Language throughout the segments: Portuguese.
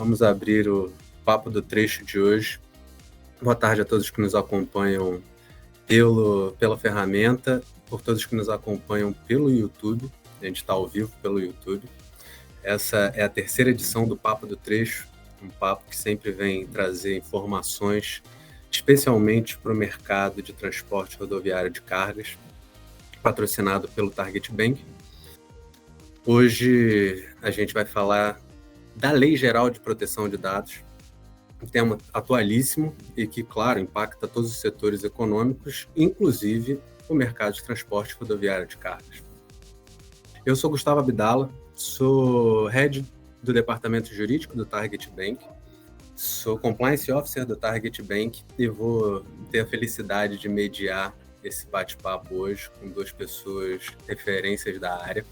Vamos abrir o papo do trecho de hoje. Boa tarde a todos que nos acompanham pela ferramenta, por todos que nos acompanham pelo YouTube. A gente está ao vivo pelo YouTube. Essa é a terceira edição do Papo do Trecho, um papo que sempre vem trazer informações, especialmente para o mercado de transporte rodoviário de cargas, patrocinado pelo Target Bank. Hoje a gente vai falar da Lei Geral de Proteção de Dados, um tema atualíssimo e que, claro, impacta todos os setores econômicos, inclusive o mercado de transporte rodoviário de cargas. Eu sou Gustavo Abdala, sou Head do Departamento Jurídico do Target Bank, sou Compliance Officer do Target Bank e vou ter a felicidade de mediar esse bate-papo hoje com duas pessoas referências da área.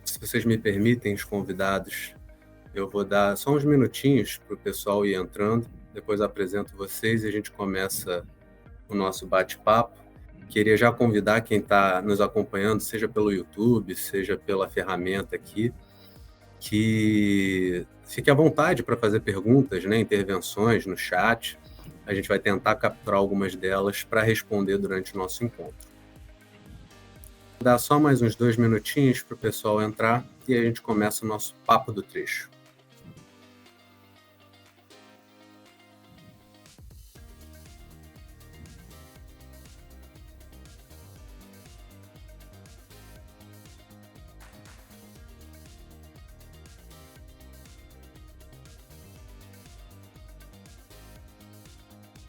Se vocês me permitem, os convidados, eu vou dar só uns minutinhos para o pessoal ir entrando, depois apresento vocês e a gente começa o nosso bate-papo. Queria já convidar quem está nos acompanhando, seja pelo YouTube, seja pela ferramenta aqui, que fique à vontade para fazer perguntas, né, intervenções no chat. A gente vai tentar capturar algumas delas para responder durante o nosso encontro. Vou dar só mais uns 2 minutinhos para o pessoal entrar e a gente começa o nosso papo do trecho.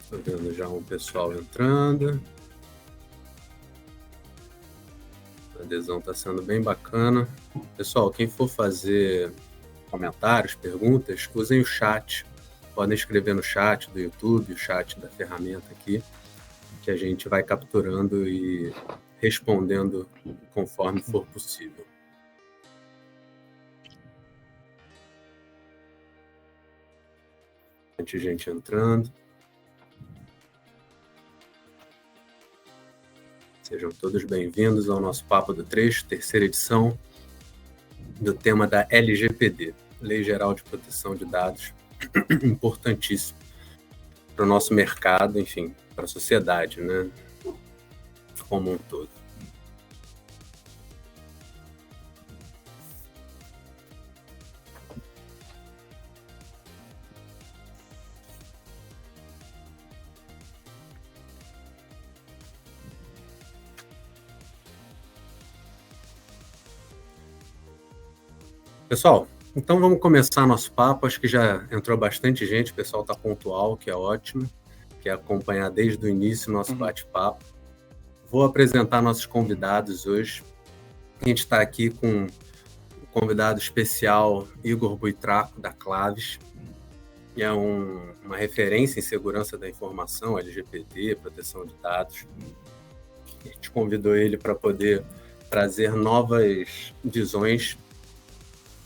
Estou vendo já um pessoal entrando. A adesão está sendo bem bacana. Pessoal, quem for fazer comentários, perguntas, usem o chat. Podem escrever no chat do YouTube, o chat da ferramenta aqui, que a gente vai capturando e respondendo conforme for possível. Gente entrando. Sejam todos bem-vindos ao nosso Papo do Trecho, terceira edição, do tema da LGPD, Lei Geral de Proteção de Dados, importantíssimo para o nosso mercado, enfim, para a sociedade, né, como um todo. Pessoal, então vamos começar nosso papo. Acho que já entrou bastante gente, o pessoal está pontual, que é ótimo, quer acompanhar desde o início o nosso bate-papo. Vou apresentar nossos convidados hoje. A gente está aqui com um convidado especial, Igor Buitraco, da Claves, que é uma referência em segurança da informação, LGPD, proteção de dados. A gente convidou ele para poder trazer novas visões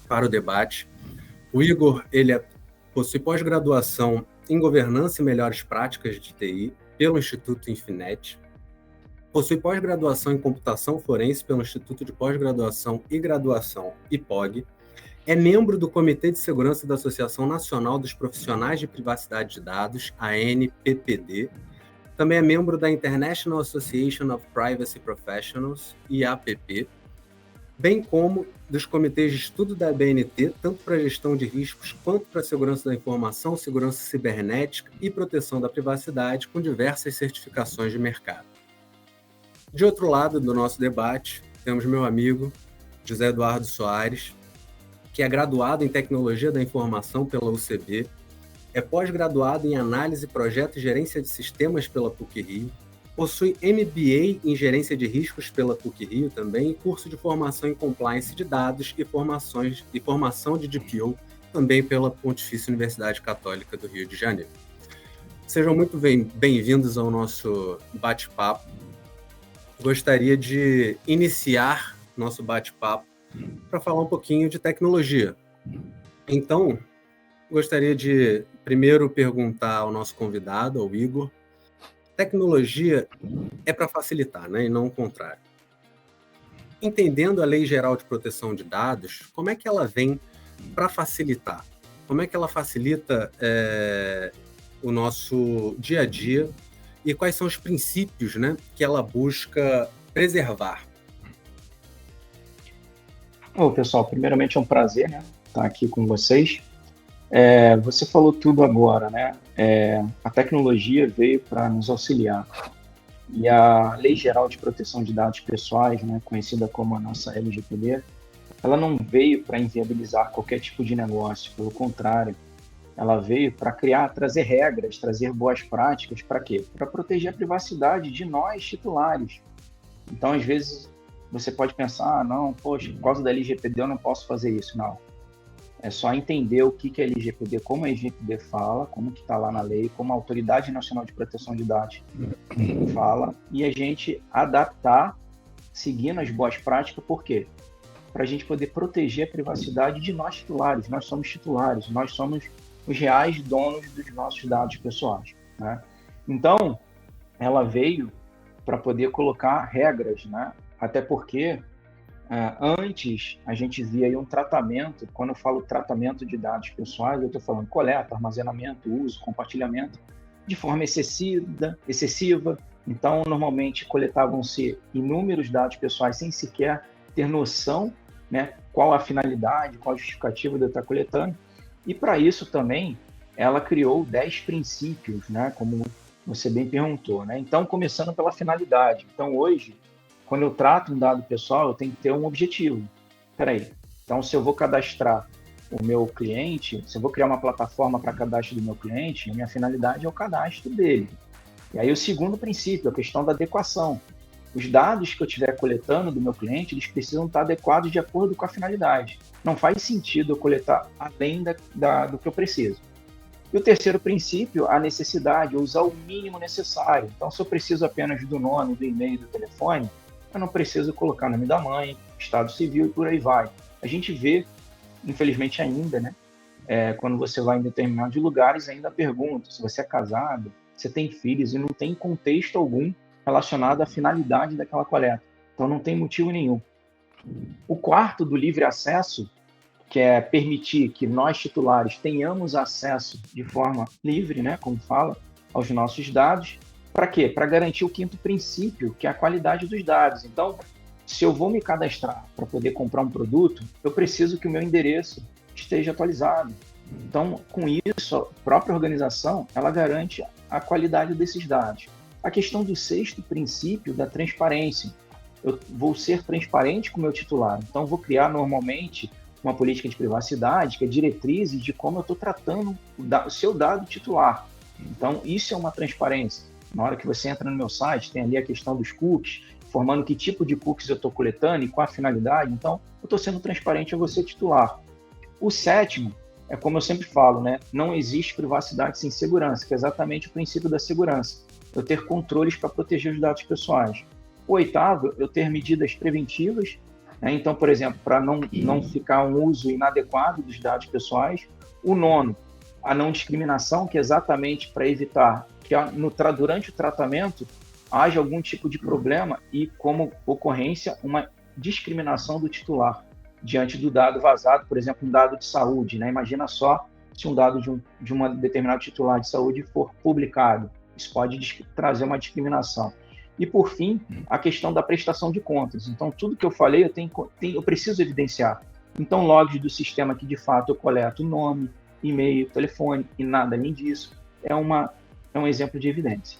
para o debate. O Igor, ele possui pós-graduação em Governança e Melhores Práticas de TI pelo Instituto Infinet, possui pós-graduação em Computação Forense pelo Instituto de Pós-Graduação e Graduação IPOG, é membro do Comitê de Segurança da Associação Nacional dos Profissionais de Privacidade de Dados, ANPPD, também é membro da International Association of Privacy Professionals, IAPP, bem como dos comitês de estudo da ABNT, tanto para gestão de riscos quanto para segurança da informação, segurança cibernética e proteção da privacidade, com diversas certificações de mercado. De outro lado do nosso debate, temos meu amigo José Eduardo Soares, que é graduado em Tecnologia da Informação pela UCB, é pós-graduado em Análise, Projeto e Gerência de Sistemas pela PUC-Rio, possui MBA em Gerência de Riscos pela PUC-Rio também, e curso de formação em Compliance de Dados e formação de DPO também pela Pontifícia Universidade Católica do Rio de Janeiro. Sejam muito bem-vindos ao nosso bate-papo. Gostaria de iniciar nosso bate-papo para falar um pouquinho de tecnologia. Então, gostaria de primeiro perguntar ao nosso convidado, ao Igor, tecnologia é para facilitar, né, e não o contrário. entendendo a Lei Geral de Proteção de Dados, como é que ela vem para facilitar? Como é que ela facilita o nosso dia a dia e quais são os princípios, né, que ela busca preservar? Bom, pessoal, primeiramente é um prazer, né, estar aqui com vocês. Você falou tudo agora, né? A tecnologia veio para nos auxiliar. E a Lei Geral de Proteção de Dados Pessoais, né, conhecida como a nossa LGPD, ela não veio para inviabilizar qualquer tipo de negócio, pelo contrário, ela veio para trazer regras, trazer boas práticas, para quê? Para proteger a privacidade de nós, titulares. Então, às vezes, você pode pensar, não, poxa, por causa da LGPD eu não posso fazer isso. Não. É só entender o que é a LGPD, como a LGPD fala, como que está lá na lei, como a Autoridade Nacional de Proteção de Dados fala, e a gente adaptar, seguindo as boas práticas, por quê? Para a gente poder proteger a privacidade de nós titulares. Nós somos titulares, nós somos os reais donos dos nossos dados pessoais, né? Então, ela veio para poder colocar regras, né? Até porque antes a gente via aí um tratamento, quando eu falo tratamento de dados pessoais, eu estou falando coleta, armazenamento, uso, compartilhamento, de forma excessiva. Então, normalmente coletavam-se inúmeros dados pessoais sem sequer ter noção, né, qual a finalidade, qual a justificativa de eu estar coletando. E para isso também, ela criou 10 princípios, né, como você bem perguntou, né? Então, começando pela finalidade. Então, hoje, quando eu trato um dado pessoal, eu tenho que ter um objetivo. Peraí, então se eu vou cadastrar o meu cliente, se eu vou criar uma plataforma para cadastro do meu cliente, a minha finalidade é o cadastro dele. E aí o segundo princípio, a questão da adequação. Os dados que eu estiver coletando do meu cliente, eles precisam estar adequados de acordo com a finalidade. Não faz sentido eu coletar além do que eu preciso. E o terceiro princípio, a necessidade, usar o mínimo necessário. Então, se eu preciso apenas do nome, do e-mail, do telefone, eu não preciso colocar nome da mãe, estado civil e por aí vai. A gente vê, infelizmente ainda, né, quando você vai em determinados lugares, ainda pergunta se você é casado, se tem filhos, e não tem contexto algum relacionado à finalidade daquela coleta. Então, não tem motivo nenhum. O quarto do livre acesso, que é permitir que nós, titulares, tenhamos acesso de forma livre, né, como fala, aos nossos dados. Para quê? Para garantir o quinto princípio, que é a qualidade dos dados. Então, se eu vou me cadastrar para poder comprar um produto, eu preciso que o meu endereço esteja atualizado. Então, com isso, a própria organização, ela garante a qualidade desses dados. A questão do sexto princípio, da transparência. Eu vou ser transparente com o meu titular. Então, vou criar normalmente uma política de privacidade, que é diretrizes de como eu estou tratando o seu dado titular. Então, isso é uma transparência. Na hora que você entra no meu site, tem ali a questão dos cookies, informando que tipo de cookies eu estou coletando e qual a finalidade. Então, eu estou sendo transparente a você titular. O sétimo é como eu sempre falo, né? Não existe privacidade sem segurança, que é exatamente o princípio da segurança. Eu ter controles para proteger os dados pessoais. O oitavo, eu ter medidas preventivas, né? Então, por exemplo, para não ficar um uso inadequado dos dados pessoais. O nono, a não discriminação, que é exatamente para evitar que durante o tratamento haja algum tipo de problema e, como ocorrência, uma discriminação do titular diante do dado vazado, por exemplo, um dado de saúde, né? Imagina só se um dado de uma determinado titular de saúde for publicado. Isso pode trazer uma discriminação. E, por fim, a questão da prestação de contas. Então, tudo que eu falei, eu preciso evidenciar. Então, logs do sistema que, de fato, eu coleto nome, e-mail, telefone e nada além disso, é um exemplo de evidência.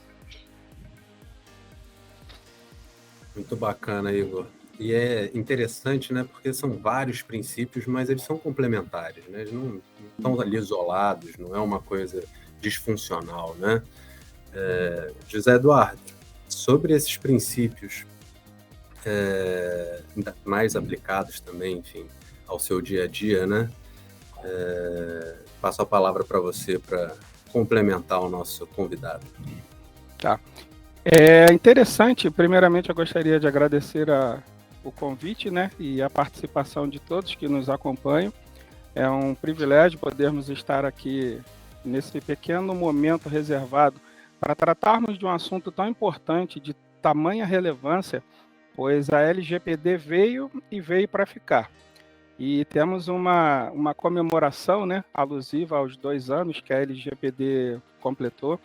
Muito bacana, Igor. E é interessante, né? Porque são vários princípios, mas eles são complementares, né? Eles não estão ali isolados, não é uma coisa disfuncional, né? José Eduardo, sobre esses princípios mais aplicados também, enfim, ao seu dia a dia, né? Passo a palavra para você para complementar o nosso convidado. Tá. É interessante, primeiramente eu gostaria de agradecer o convite, né, e a participação de todos que nos acompanham. É um privilégio podermos estar aqui nesse pequeno momento reservado para tratarmos de um assunto tão importante, de tamanha relevância, pois a LGPD veio para ficar. E temos uma comemoração, né, alusiva aos 2 anos que a LGPD completou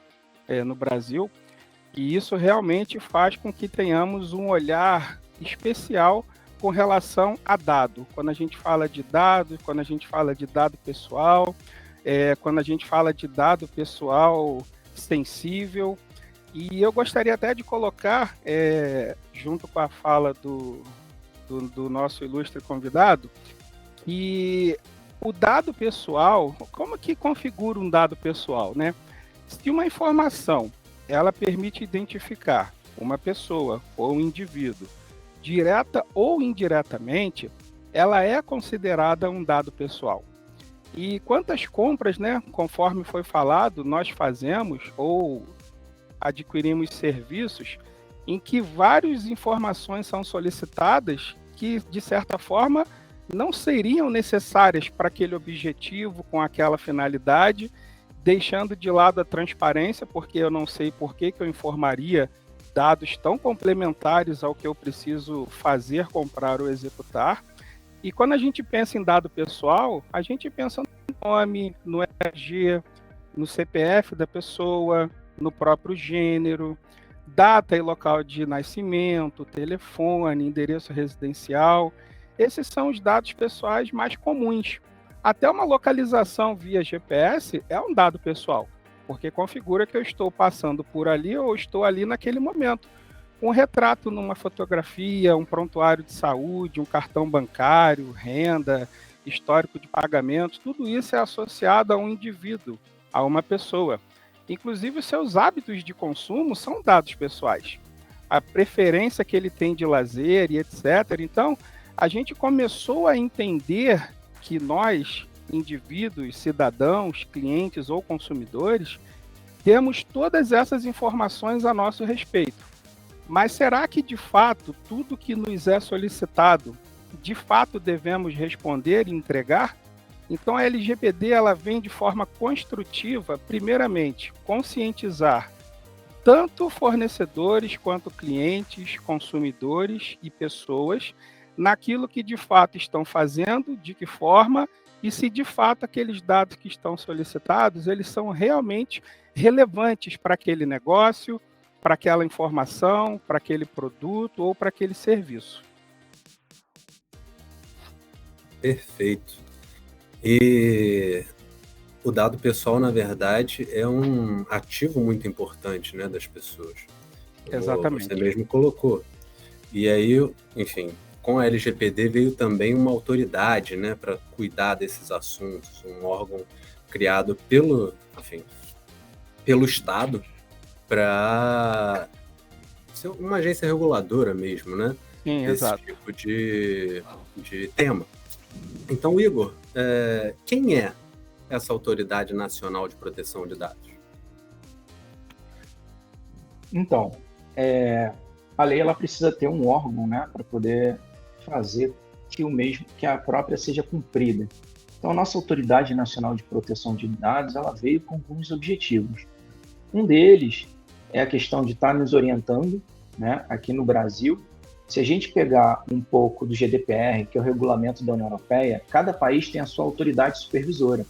no Brasil, e isso realmente faz com que tenhamos um olhar especial com relação a dado. Quando a gente fala de dados, quando a gente fala de dado pessoal, quando a gente fala de dado pessoal sensível. E eu gostaria até de colocar, junto com a fala do nosso ilustre convidado, que o dado pessoal, como que configura um dado pessoal, né? Se uma informação ela permite identificar uma pessoa ou um indivíduo, direta ou indiretamente, ela é considerada um dado pessoal. E quantas compras, né, conforme foi falado, nós fazemos ou adquirimos serviços em que várias informações são solicitadas que, de certa forma, não seriam necessárias para aquele objetivo, com aquela finalidade, deixando de lado a transparência, porque eu não sei por que eu informaria dados tão complementares ao que eu preciso fazer, comprar ou executar. E quando a gente pensa em dado pessoal, a gente pensa no nome, no RG, no CPF da pessoa, no próprio gênero, data e local de nascimento, telefone, endereço residencial. Esses são os dados pessoais mais comuns. Até uma localização via GPS é um dado pessoal, porque configura que eu estou passando por ali ou estou ali naquele momento. Um retrato numa fotografia, um prontuário de saúde, um cartão bancário, renda, histórico de pagamento, tudo isso é associado a um indivíduo, a uma pessoa. Inclusive, os seus hábitos de consumo são dados pessoais. A preferência que ele tem de lazer e etc. Então, a gente começou a entender que nós, indivíduos, cidadãos, clientes ou consumidores, temos todas essas informações a nosso respeito. Mas será que, de fato, tudo que nos é solicitado, de fato devemos responder e entregar? Então, a LGPD ela vem de forma construtiva, primeiramente, conscientizar tanto fornecedores quanto clientes, consumidores e pessoas naquilo que de fato estão fazendo, de que forma e se de fato aqueles dados que estão solicitados, eles são realmente relevantes para aquele negócio, para aquela informação, para aquele produto ou para aquele serviço. Perfeito. E o dado pessoal, na verdade, é um ativo muito importante, né, das pessoas. Exatamente. Você mesmo colocou. E aí, enfim, com a LGPD veio também uma autoridade, né, para cuidar desses assuntos, um órgão criado pelo Estado para ser uma agência reguladora mesmo, né? Sim, desse exato. tipo de tema. Então, Igor, quem é essa Autoridade Nacional de Proteção de Dados? Então, a lei ela precisa ter um órgão, né, para poder fazer que a própria seja cumprida. Então, a nossa Autoridade Nacional de Proteção de Dados ela veio com alguns objetivos. Um deles é a questão de estar nos orientando, né, aqui no Brasil. Se a gente pegar um pouco do GDPR, que é o regulamento da União Europeia, cada país tem a sua autoridade supervisora.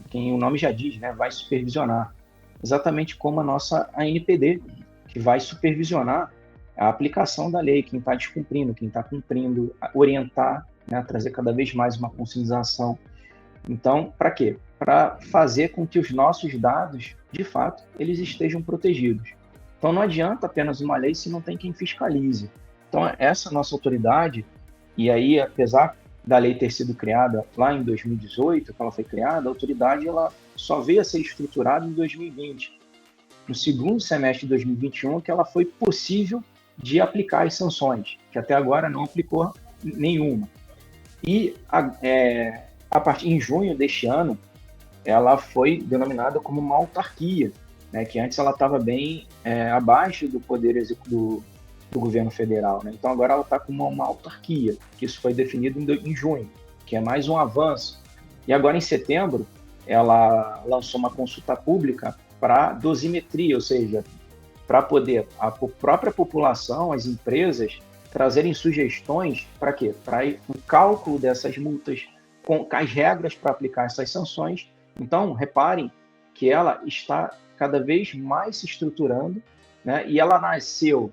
Quem o nome já diz, né, vai supervisionar. Exatamente como a nossa ANPD, que vai supervisionar a aplicação da lei, quem está descumprindo, quem está cumprindo, orientar, né, trazer cada vez mais uma conscientização. Então, para quê? Para fazer com que os nossos dados, de fato, eles estejam protegidos. Então, não adianta apenas uma lei se não tem quem fiscalize. Então, essa nossa autoridade, e aí, apesar da lei ter sido criada lá em 2018, que ela foi criada, a autoridade ela só veio a ser estruturada em 2020. No segundo semestre de 2021, que ela foi possível de aplicar as sanções, que até agora não aplicou nenhuma. E em junho deste ano, ela foi denominada como uma autarquia, né, que antes ela estava bem abaixo do poder executivo do governo federal, né? Então agora ela está como uma autarquia, que isso foi definido em junho, que é mais um avanço. E agora em setembro, ela lançou uma consulta pública para dosimetria, ou seja, para poder a própria população, as empresas, trazerem sugestões para quê? Para o cálculo dessas multas, com as regras para aplicar essas sanções. Então, reparem que ela está cada vez mais se estruturando, né? E ela nasceu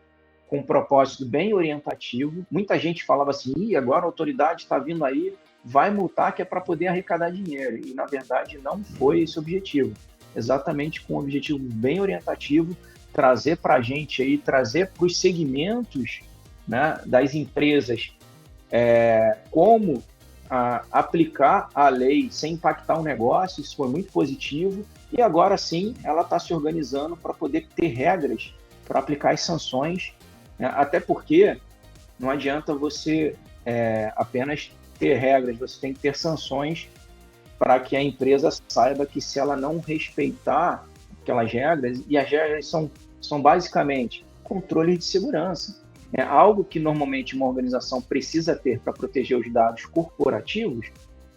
com um propósito bem orientativo. Muita gente falava assim, agora a autoridade está vindo aí, vai multar que é para poder arrecadar dinheiro. E, na verdade, não foi esse o objetivo. Exatamente com um objetivo bem orientativo, trazer para a gente aí, trazer para os segmentos, né, das empresas como aplicar a lei sem impactar o negócio. Isso foi muito positivo. E agora sim, ela está se organizando para poder ter regras para aplicar as sanções, né? Até porque não adianta você apenas ter regras, você tem que ter sanções para que a empresa saiba que se ela não respeitar aquelas regras, e as regras são basicamente controle de segurança, algo que normalmente uma organização precisa ter para proteger os dados corporativos,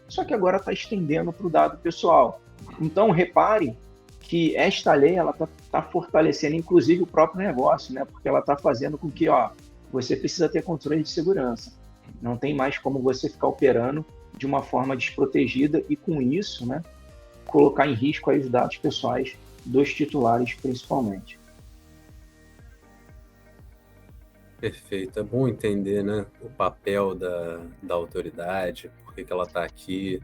só que agora está estendendo para o dado pessoal. Então, repare que esta lei está fortalecendo, inclusive, o próprio negócio, né? Porque ela está fazendo com que você precisa ter controle de segurança. Não tem mais como você ficar operando de uma forma desprotegida e, com isso, né, colocar em risco aí os dados pessoais dos titulares, principalmente. Perfeito. É bom entender, né, o papel da autoridade, por que ela está aqui.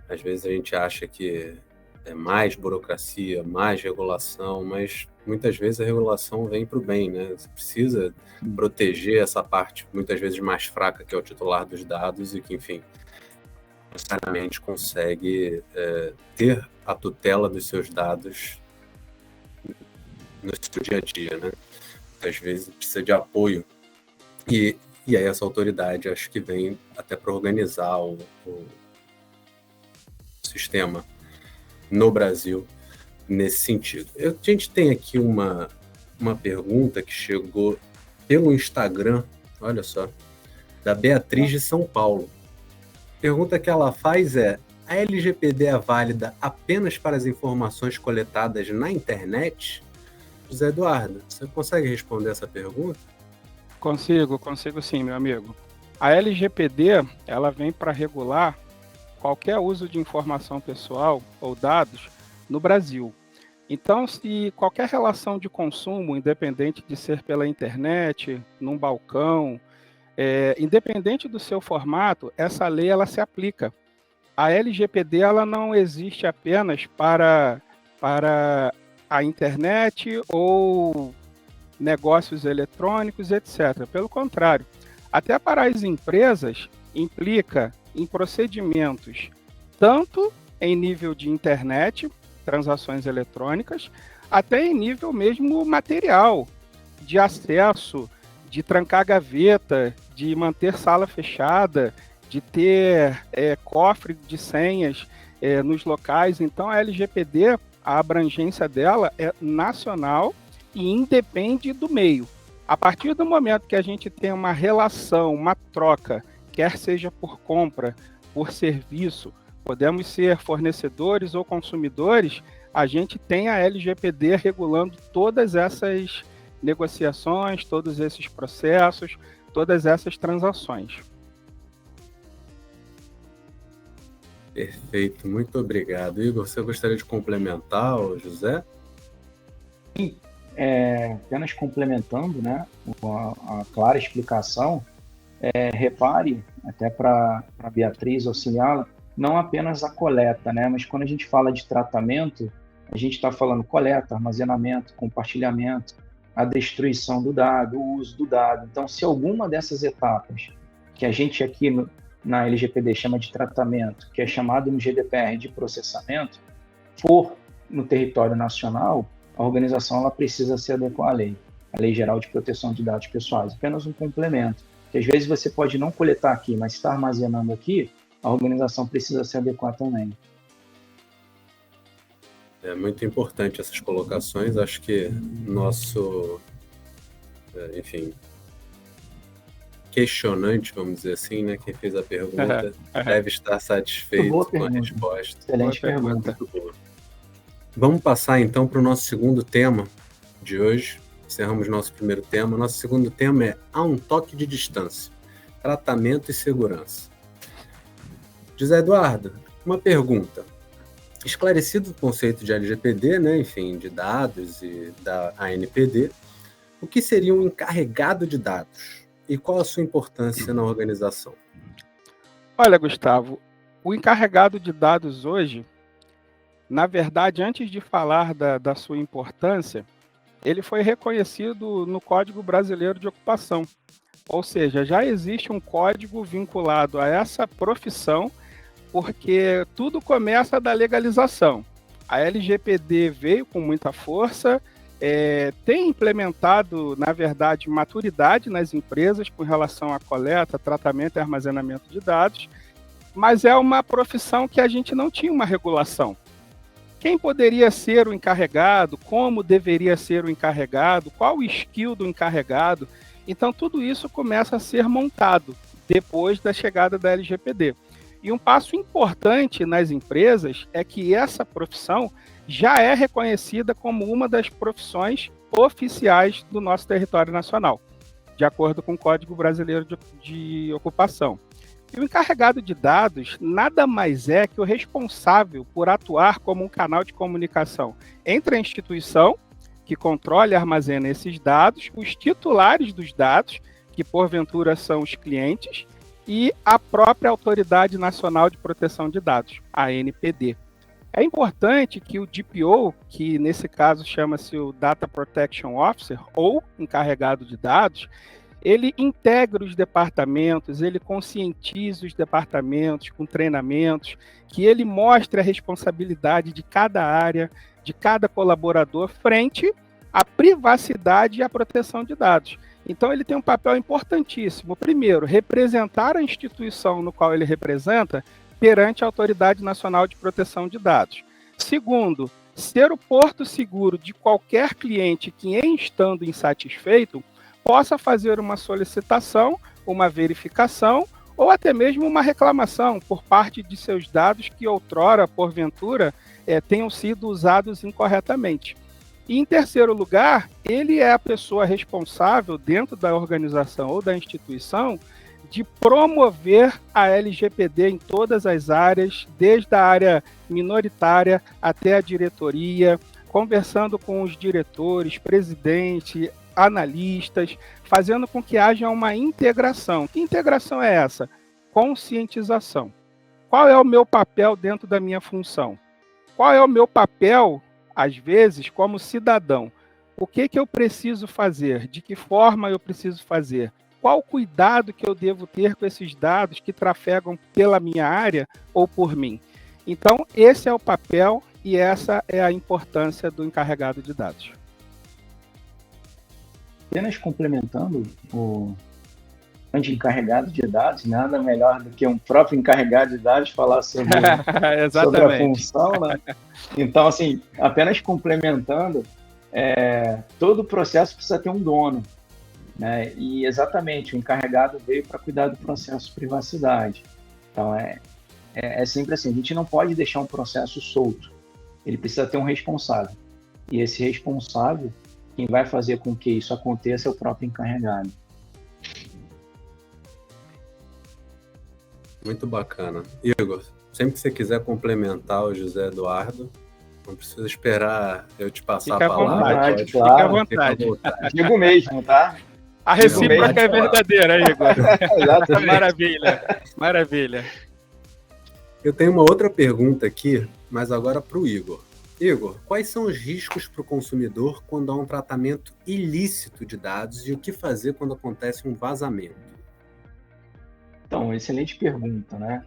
Às vezes a gente acha que é mais burocracia, mais regulação, mas muitas vezes a regulação vem para o bem, né? Você precisa proteger essa parte, muitas vezes mais fraca, que é o titular dos dados e que, enfim, necessariamente consegue ter a tutela dos seus dados no seu dia a dia, né? Muitas vezes precisa de apoio. E aí essa autoridade acho que vem até para organizar o sistema no Brasil nesse sentido. A gente tem aqui uma pergunta que chegou pelo Instagram, olha só, da Beatriz de São Paulo. A pergunta que ela faz é: a LGPD é válida apenas para as informações coletadas na internet? José Eduardo, você consegue responder essa pergunta? Consigo sim, meu amigo. A LGPD, ela vem para regular qualquer uso de informação pessoal ou dados no Brasil. Então, se qualquer relação de consumo, independente de ser pela internet, num balcão, independente do seu formato, essa lei ela se aplica. A LGPD ela não existe apenas para a internet ou negócios eletrônicos, etc. Pelo contrário, até para as empresas implica em procedimentos tanto em nível de internet, transações eletrônicas, até em nível mesmo material, de acesso, de trancar gaveta, de manter sala fechada, de ter cofre de senhas nos locais. Então, a LGPD, a abrangência dela é nacional e independe do meio. A partir do momento que a gente tem uma relação, uma troca, quer seja por compra, por serviço, podemos ser fornecedores ou consumidores, a gente tem a LGPD regulando todas essas negociações, todos esses processos, todas essas transações. Perfeito, muito obrigado. Igor, você gostaria de complementar, José? Sim, apenas complementando, né, a clara explicação, repare, até para a Beatriz auxiliá-la, não apenas a coleta, né, mas quando a gente fala de tratamento, a gente está falando coleta, armazenamento, compartilhamento, a destruição do dado, o uso do dado. Então, se alguma dessas etapas, que a gente aqui na LGPD chama de tratamento, que é chamado no GDPR de processamento, for no território nacional, a organização ela precisa se adequar à lei, a Lei Geral de Proteção de Dados Pessoais. Apenas um complemento, que às vezes você pode não coletar aqui, mas está armazenando aqui, a organização precisa se adequar também. É muito importante essas colocações. Acho que nosso, enfim, questionante, vamos dizer assim, né, quem fez a pergunta, deve estar satisfeito com a resposta. Excelente pergunta. Vamos passar então para o nosso segundo tema de hoje, Encerramos nosso primeiro tema. Nosso segundo tema é A um Toque de Distância, Tratamento e Segurança. José Eduardo, uma pergunta. Esclarecido o conceito de LGPD, né, enfim, de dados e da ANPD, o que seria um encarregado de dados e qual a sua importância na organização? Olha, Gustavo, o encarregado de dados hoje, na verdade, antes de falar da sua importância, ele foi reconhecido no Código Brasileiro de Ocupação. Ou seja, já existe um código vinculado a essa profissão, porque tudo começa da legalização. A LGPD veio com muita força, tem implementado, na verdade, maturidade nas empresas com relação à coleta, tratamento e armazenamento de dados, mas é uma profissão que a gente não tinha uma regulação. Quem poderia ser o encarregado, como deveria ser o encarregado, qual o skill do encarregado. Então, tudo isso começa a ser montado depois da chegada da LGPD. E um passo importante nas empresas é que essa profissão já é reconhecida como uma das profissões oficiais do nosso território nacional, de acordo com o Código Brasileiro de Ocupação. E o encarregado de dados nada mais é que o responsável por atuar como um canal de comunicação entre a instituição, que controla e armazena esses dados, os titulares dos dados, que porventura são os clientes, e a própria Autoridade Nacional de Proteção de Dados, a ANPD. É importante que o DPO, que nesse caso chama-se o Data Protection Officer, ou encarregado de dados, ele integra os departamentos, ele conscientiza os departamentos com treinamentos, que ele mostre a responsabilidade de cada área, de cada colaborador frente à privacidade e à proteção de dados. Então, ele tem um papel importantíssimo. Primeiro, representar a instituição no qual ele representa perante a Autoridade Nacional de Proteção de Dados. Segundo, ser o porto seguro de qualquer cliente que, em estando insatisfeito, possa fazer uma solicitação, uma verificação ou até mesmo uma reclamação por parte de seus dados que outrora, porventura, tenham sido usados incorretamente. E, em terceiro lugar, ele é a pessoa responsável dentro da organização ou da instituição de promover a LGPD em todas as áreas, desde a área minoritária até a diretoria, conversando com os diretores, presidente, analistas, fazendo com que haja uma integração. Que integração é essa? Conscientização. Qual é o meu papel dentro da minha função? Qual é o meu papel, às vezes, como cidadão? O que eu preciso fazer? De que forma eu preciso fazer? Qual o cuidado que eu devo ter com esses dados que trafegam pela minha área ou por mim? Então, esse é o papel e essa é a importância do encarregado de dados. Apenas complementando o encarregado de dados, nada melhor do que um próprio encarregado de dados falar sobre a função, né? Então, assim, apenas complementando, todo o processo precisa ter um dono, né? E exatamente, o encarregado veio para cuidar do processo de privacidade. Então, é sempre assim, a gente não pode deixar um processo solto, ele precisa ter um responsável. E esse responsável, quem vai fazer com que isso aconteça é o próprio encarregado. Muito bacana. Igor, sempre que você quiser complementar o José Eduardo, não precisa esperar eu te passar a palavra. Fica à vontade. Digo mesmo, tá? A recíproca é verdadeira, Igor. Maravilha, maravilha. Eu tenho uma outra pergunta aqui, mas agora para o Igor. Igor, quais são os riscos para o consumidor quando há um tratamento ilícito de dados e o que fazer quando acontece um vazamento? Então, excelente pergunta, né?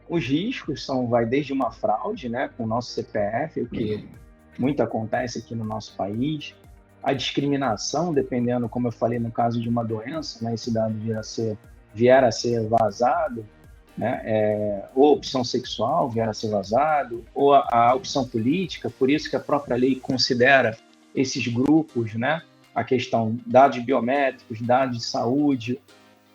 Os riscos vai desde uma fraude, né, com o nosso CPF, o que muito acontece aqui no nosso país, a discriminação, dependendo, como eu falei, no caso de uma doença, né, esse dado vier a ser vazado, né, ou a opção sexual vier a ser vazado, ou a opção política, por isso que a própria lei considera esses grupos, né, a questão dados biométricos, dados de saúde,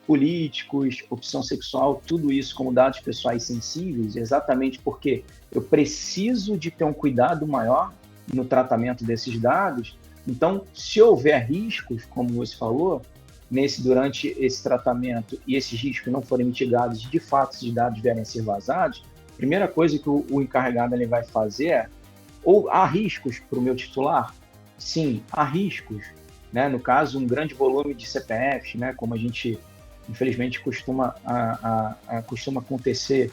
políticos, opção sexual, tudo isso como dados pessoais sensíveis, exatamente porque eu preciso de ter um cuidado maior no tratamento desses dados, Então, se houver riscos, como você falou, durante esse tratamento e esses riscos não forem mitigados, de fato, esses dados vierem a ser vazados, a primeira coisa que o encarregado ele vai fazer é, ou há riscos para o meu titular? Sim, há riscos. Né? No caso, um grande volume de CPFs, né? Como a gente, infelizmente, costuma acontecer.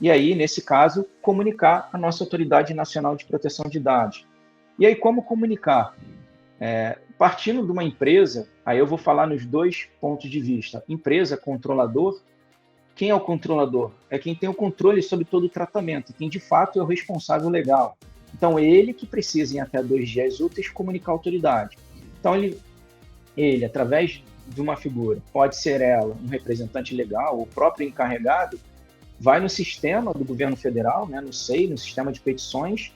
E aí, nesse caso, comunicar à nossa Autoridade Nacional de Proteção de Dados. E aí, como comunicar? Partindo de uma empresa, aí eu vou falar nos dois pontos de vista. Empresa, controlador. Quem é o controlador? É quem tem o controle sobre todo o tratamento, quem de fato é o responsável legal. Então, ele que precisa, em até 2 dias úteis, comunicar à autoridade. Então, ele, através de uma figura, pode ser ela, um representante legal, o próprio encarregado, vai no sistema do governo federal, né, no SEI, no sistema de petições,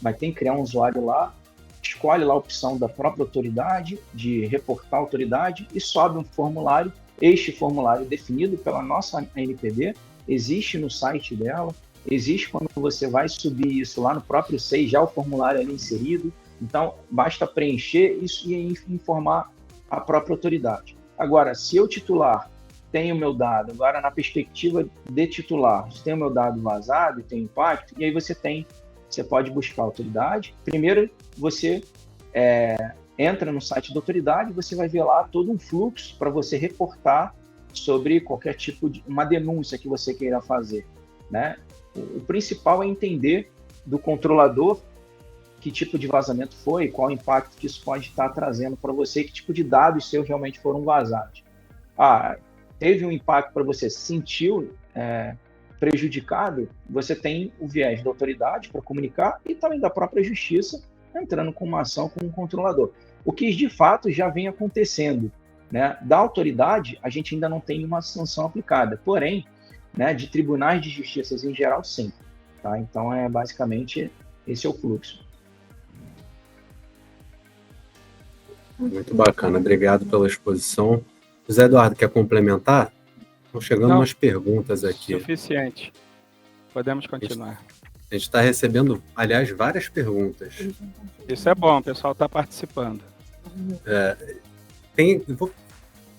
vai ter que criar um usuário lá, escolhe lá a opção da própria autoridade, de reportar a autoridade, e sobe um formulário. Este formulário definido pela nossa ANPD, existe no site dela, existe quando você vai subir isso lá no próprio SEI, já o formulário ali inserido. Então, basta preencher isso e informar a própria autoridade. Agora, se eu titular tenho o meu dado, agora na perspectiva de titular, se tem o meu dado vazado e tem impacto, e aí você pode buscar a autoridade. Primeiro, você entra no site da autoridade, você vai ver lá todo um fluxo para você reportar sobre qualquer tipo de uma denúncia que você queira fazer, né? O principal é entender do controlador que tipo de vazamento foi, qual o impacto que isso pode estar trazendo para você, que tipo de dados seus realmente foram vazados. Teve um impacto para você, se sentiu prejudicado, você tem o viés da autoridade para comunicar e também da própria justiça entrando com uma ação com o controlador. O que de fato já vem acontecendo, né? Da autoridade, a gente ainda não tem uma sanção aplicada, porém, né, de tribunais de justiça em geral, sim. Tá? Então, basicamente, esse é o fluxo. Muito bacana, obrigado pela exposição. José Eduardo, quer complementar? Estão chegando umas perguntas aqui. Suficiente. Podemos continuar. A gente está recebendo, aliás, várias perguntas. Isso é bom, o pessoal está participando.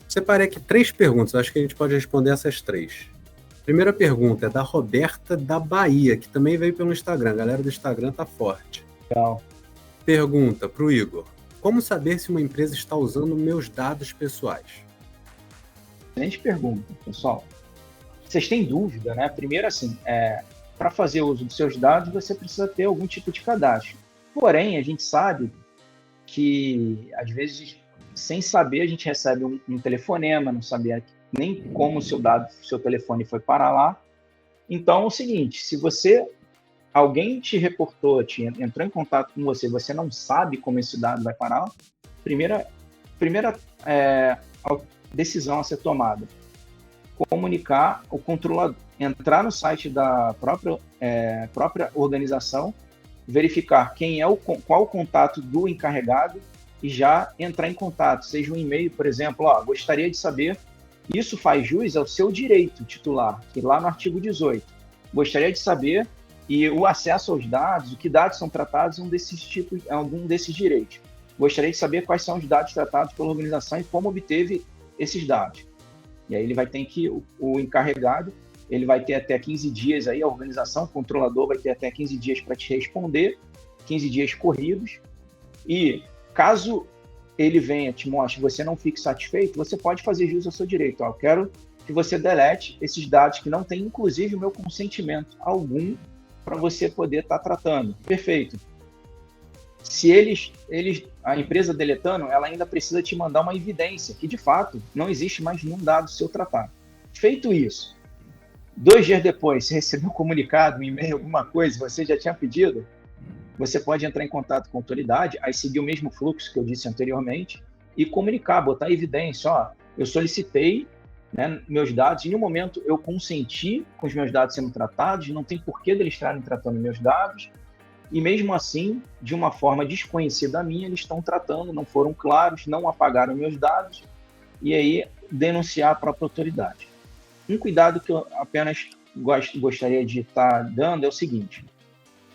Separei aqui 3 perguntas, acho que a gente pode responder essas 3. Primeira pergunta é da Roberta da Bahia, que também veio pelo Instagram. A galera do Instagram tá forte. Legal. Pergunta para o Igor: como saber se uma empresa está usando meus dados pessoais? Excelente pergunta, pessoal. Vocês têm dúvida, né? Primeiro, assim, para fazer uso dos seus dados, você precisa ter algum tipo de cadastro. Porém, a gente sabe que, às vezes, sem saber, a gente recebe um telefonema, não sabia nem como o seu telefone foi parar lá. Então, é o seguinte, se alguém te reportou, entrou em contato com você, você não sabe como esse dado vai parar, primeira decisão a ser tomada: comunicar o controlador, entrar no site da própria organização, verificar qual o contato do encarregado e já entrar em contato, seja um e-mail, por exemplo, gostaria de saber, isso faz jus ao seu direito titular, que lá no artigo 18, gostaria de saber, e o acesso aos dados, que dados são tratados algum desses direitos. Gostaria de saber quais são os dados tratados pela organização e como obteve esses dados. E aí ele vai ter o encarregado, ele vai ter até 15 dias aí, a organização, o controlador vai ter até 15 dias para te responder, 15 dias corridos, e caso ele venha te mostre e você não fique satisfeito, você pode fazer jus ao seu direito. Eu quero que você delete esses dados que não tem, inclusive, o meu consentimento algum para você poder estar tratando. Perfeito. Se a empresa deletando, ela ainda precisa te mandar uma evidência que, de fato, não existe mais nenhum dado seu tratado. Feito isso, 2 dias depois, você recebeu um comunicado, um e-mail, alguma coisa, você já tinha pedido, você pode entrar em contato com a autoridade, aí seguir o mesmo fluxo que eu disse anteriormente e comunicar, botar evidência, eu solicitei, né, meus dados, e no momento eu consenti com os meus dados sendo tratados, não tem porquê deles estarem tratando meus dados, e mesmo assim, de uma forma desconhecida a minha, eles estão tratando, não foram claros, não apagaram meus dados, e aí denunciar a própria autoridade. Um cuidado que eu apenas gostaria de estar dando é o seguinte: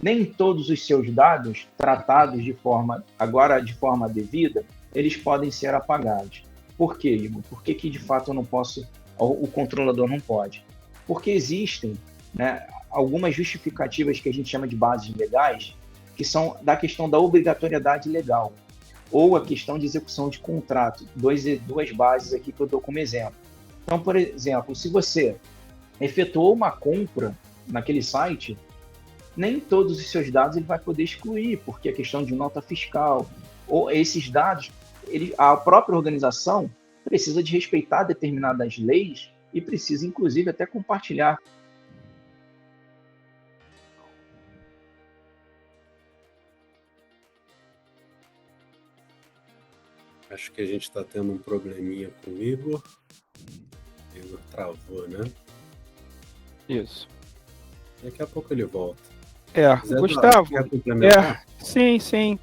nem todos os seus dados tratados de forma devida, eles podem ser apagados. Por quê, Igor? Por que de fato eu não posso, o controlador não pode? Porque existem, né, algumas justificativas que a gente chama de bases legais, que são da questão da obrigatoriedade legal, ou a questão de execução de contrato, duas bases aqui que eu dou como exemplo. Então, por exemplo, se você efetuou uma compra naquele site, nem todos os seus dados ele vai poder excluir, porque a questão de nota fiscal, ou esses dados, a própria organização precisa de respeitar determinadas leis e precisa, inclusive, até compartilhar. Acho que a gente está tendo um probleminha com o Igor. O Igor travou, né? Isso. Daqui a pouco ele volta. Gustavo, sim.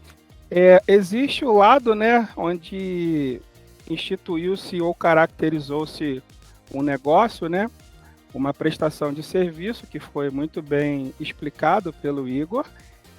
Existe o lado, né, onde instituiu-se ou caracterizou-se um negócio, né, uma prestação de serviço, que foi muito bem explicado pelo Igor,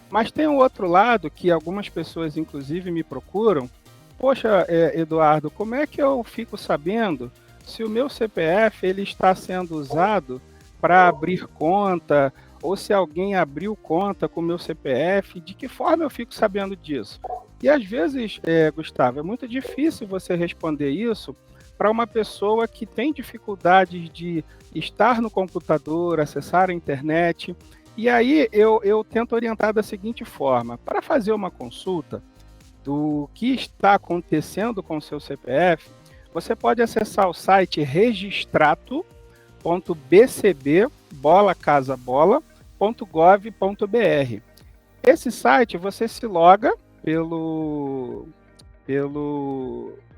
mas tem um outro lado que algumas pessoas, inclusive, me procuram. Poxa, Eduardo, como é que eu fico sabendo se o meu CPF ele está sendo usado para abrir conta, ou se alguém abriu conta com o meu CPF, de que forma eu fico sabendo disso? E às vezes, Gustavo, é muito difícil você responder isso para uma pessoa que tem dificuldades de estar no computador, acessar a internet. E aí eu tento orientar da seguinte forma: para fazer uma consulta do que está acontecendo com o seu CPF, você pode acessar o site registrato.bcb.gov.br. Esse site você se loga pelo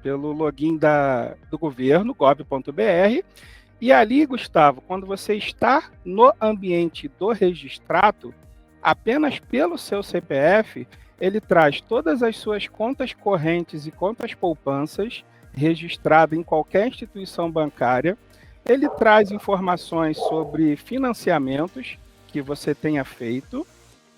login do governo, gov.br, e ali, Gustavo, quando você está no ambiente do Registrato, apenas pelo seu CPF, ele traz todas as suas contas correntes e contas poupanças registrado em qualquer instituição bancária. Ele traz informações sobre financiamentos que você tenha feito.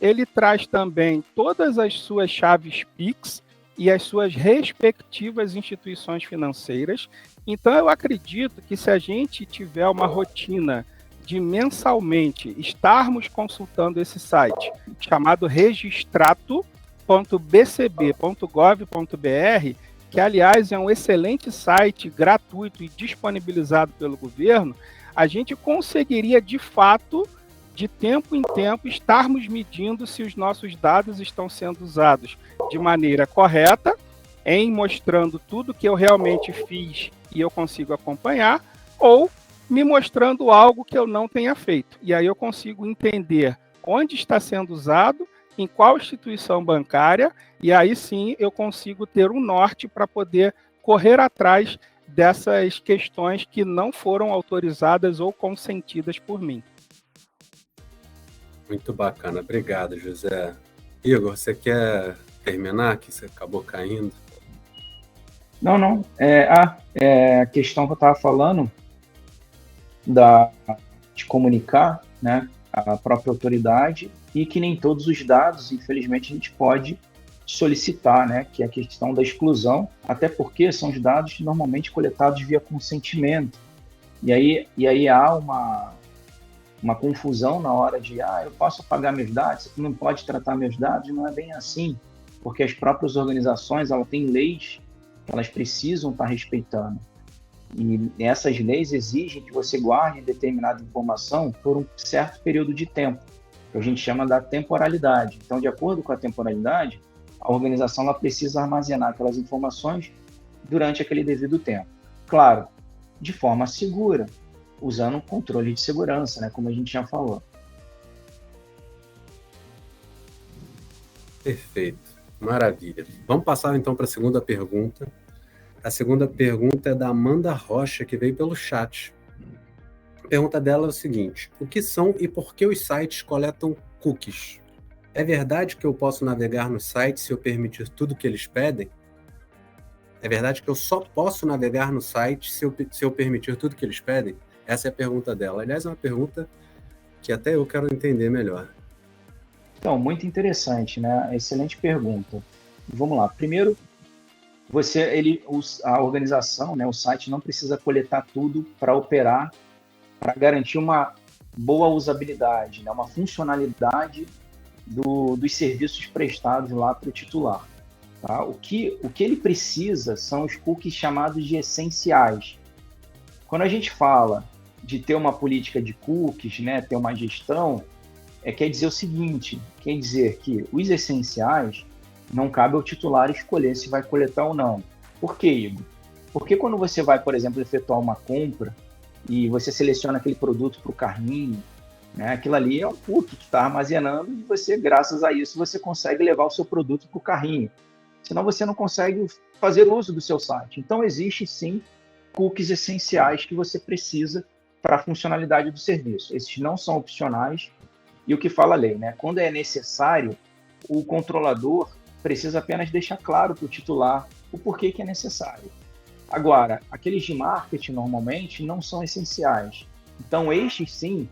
Ele traz também todas as suas chaves Pix e as suas respectivas instituições financeiras. Então, eu acredito que se a gente tiver uma rotina de mensalmente estarmos consultando esse site, chamado registrato.bcb.gov.br, que, aliás, é um excelente site gratuito e disponibilizado pelo governo, a gente conseguiria, de fato, de tempo em tempo, estarmos medindo se os nossos dados estão sendo usados de maneira correta, em mostrando tudo que eu realmente fiz e eu consigo acompanhar, ou me mostrando algo que eu não tenha feito. E aí eu consigo entender onde está sendo usado, em qual instituição bancária, e aí sim eu consigo ter um norte para poder correr atrás dessas questões que não foram autorizadas ou consentidas por mim. Muito bacana, obrigado, José. Igor, você quer terminar, que você acabou caindo? Não. A questão que eu estava falando de comunicar, né, a própria autoridade, e que nem todos os dados, infelizmente, a gente pode solicitar, né, que é a questão da exclusão, até porque são os dados normalmente coletados via consentimento. E aí há uma confusão na hora de, eu posso apagar meus dados, você não pode tratar meus dados. Não é bem assim, porque as próprias organizações, elas têm leis que elas precisam estar respeitando. E essas leis exigem que você guarde determinada informação por um certo período de tempo, que a gente chama da temporalidade. Então, de acordo com a temporalidade, a organização ela precisa armazenar aquelas informações durante aquele devido tempo. Claro, de forma segura, usando um controle de segurança, né, como a gente já falou. Perfeito, maravilha. Vamos passar então para a segunda pergunta. A segunda pergunta é da Amanda Rocha, que veio pelo chat. A pergunta dela é o seguinte: o que são e por que os sites coletam cookies? É verdade que eu posso navegar no site se eu permitir tudo que eles pedem? É verdade que eu só posso navegar no site se eu permitir tudo que eles pedem? Essa é a pergunta dela. Aliás, é uma pergunta que até eu quero entender melhor. Então, muito interessante, né? Excelente pergunta. Vamos lá. Primeiro, a organização, né, o site não precisa coletar tudo para operar, para garantir uma boa usabilidade, né, uma funcionalidade dos serviços prestados lá para o titular. Tá? O que ele precisa são os cookies chamados de essenciais. Quando a gente fala de ter uma política de cookies, né, ter uma gestão, quer dizer o seguinte, quer dizer que os essenciais não cabe ao titular escolher se vai coletar ou não. Por quê, Igor? Porque quando você vai, por exemplo, efetuar uma compra e você seleciona aquele produto para o carrinho, né, aquilo ali é um cookie que está armazenando e você, graças a isso, você consegue levar o seu produto para o carrinho. Senão você não consegue fazer uso do seu site. Então, existe sim cookies essenciais que você precisa para a funcionalidade do serviço. Esses não são opcionais e o que fala a lei, né? Quando é necessário, o controlador precisa apenas deixar claro para o titular o porquê que é necessário. Agora, aqueles de marketing normalmente não são essenciais. Então, estes sim,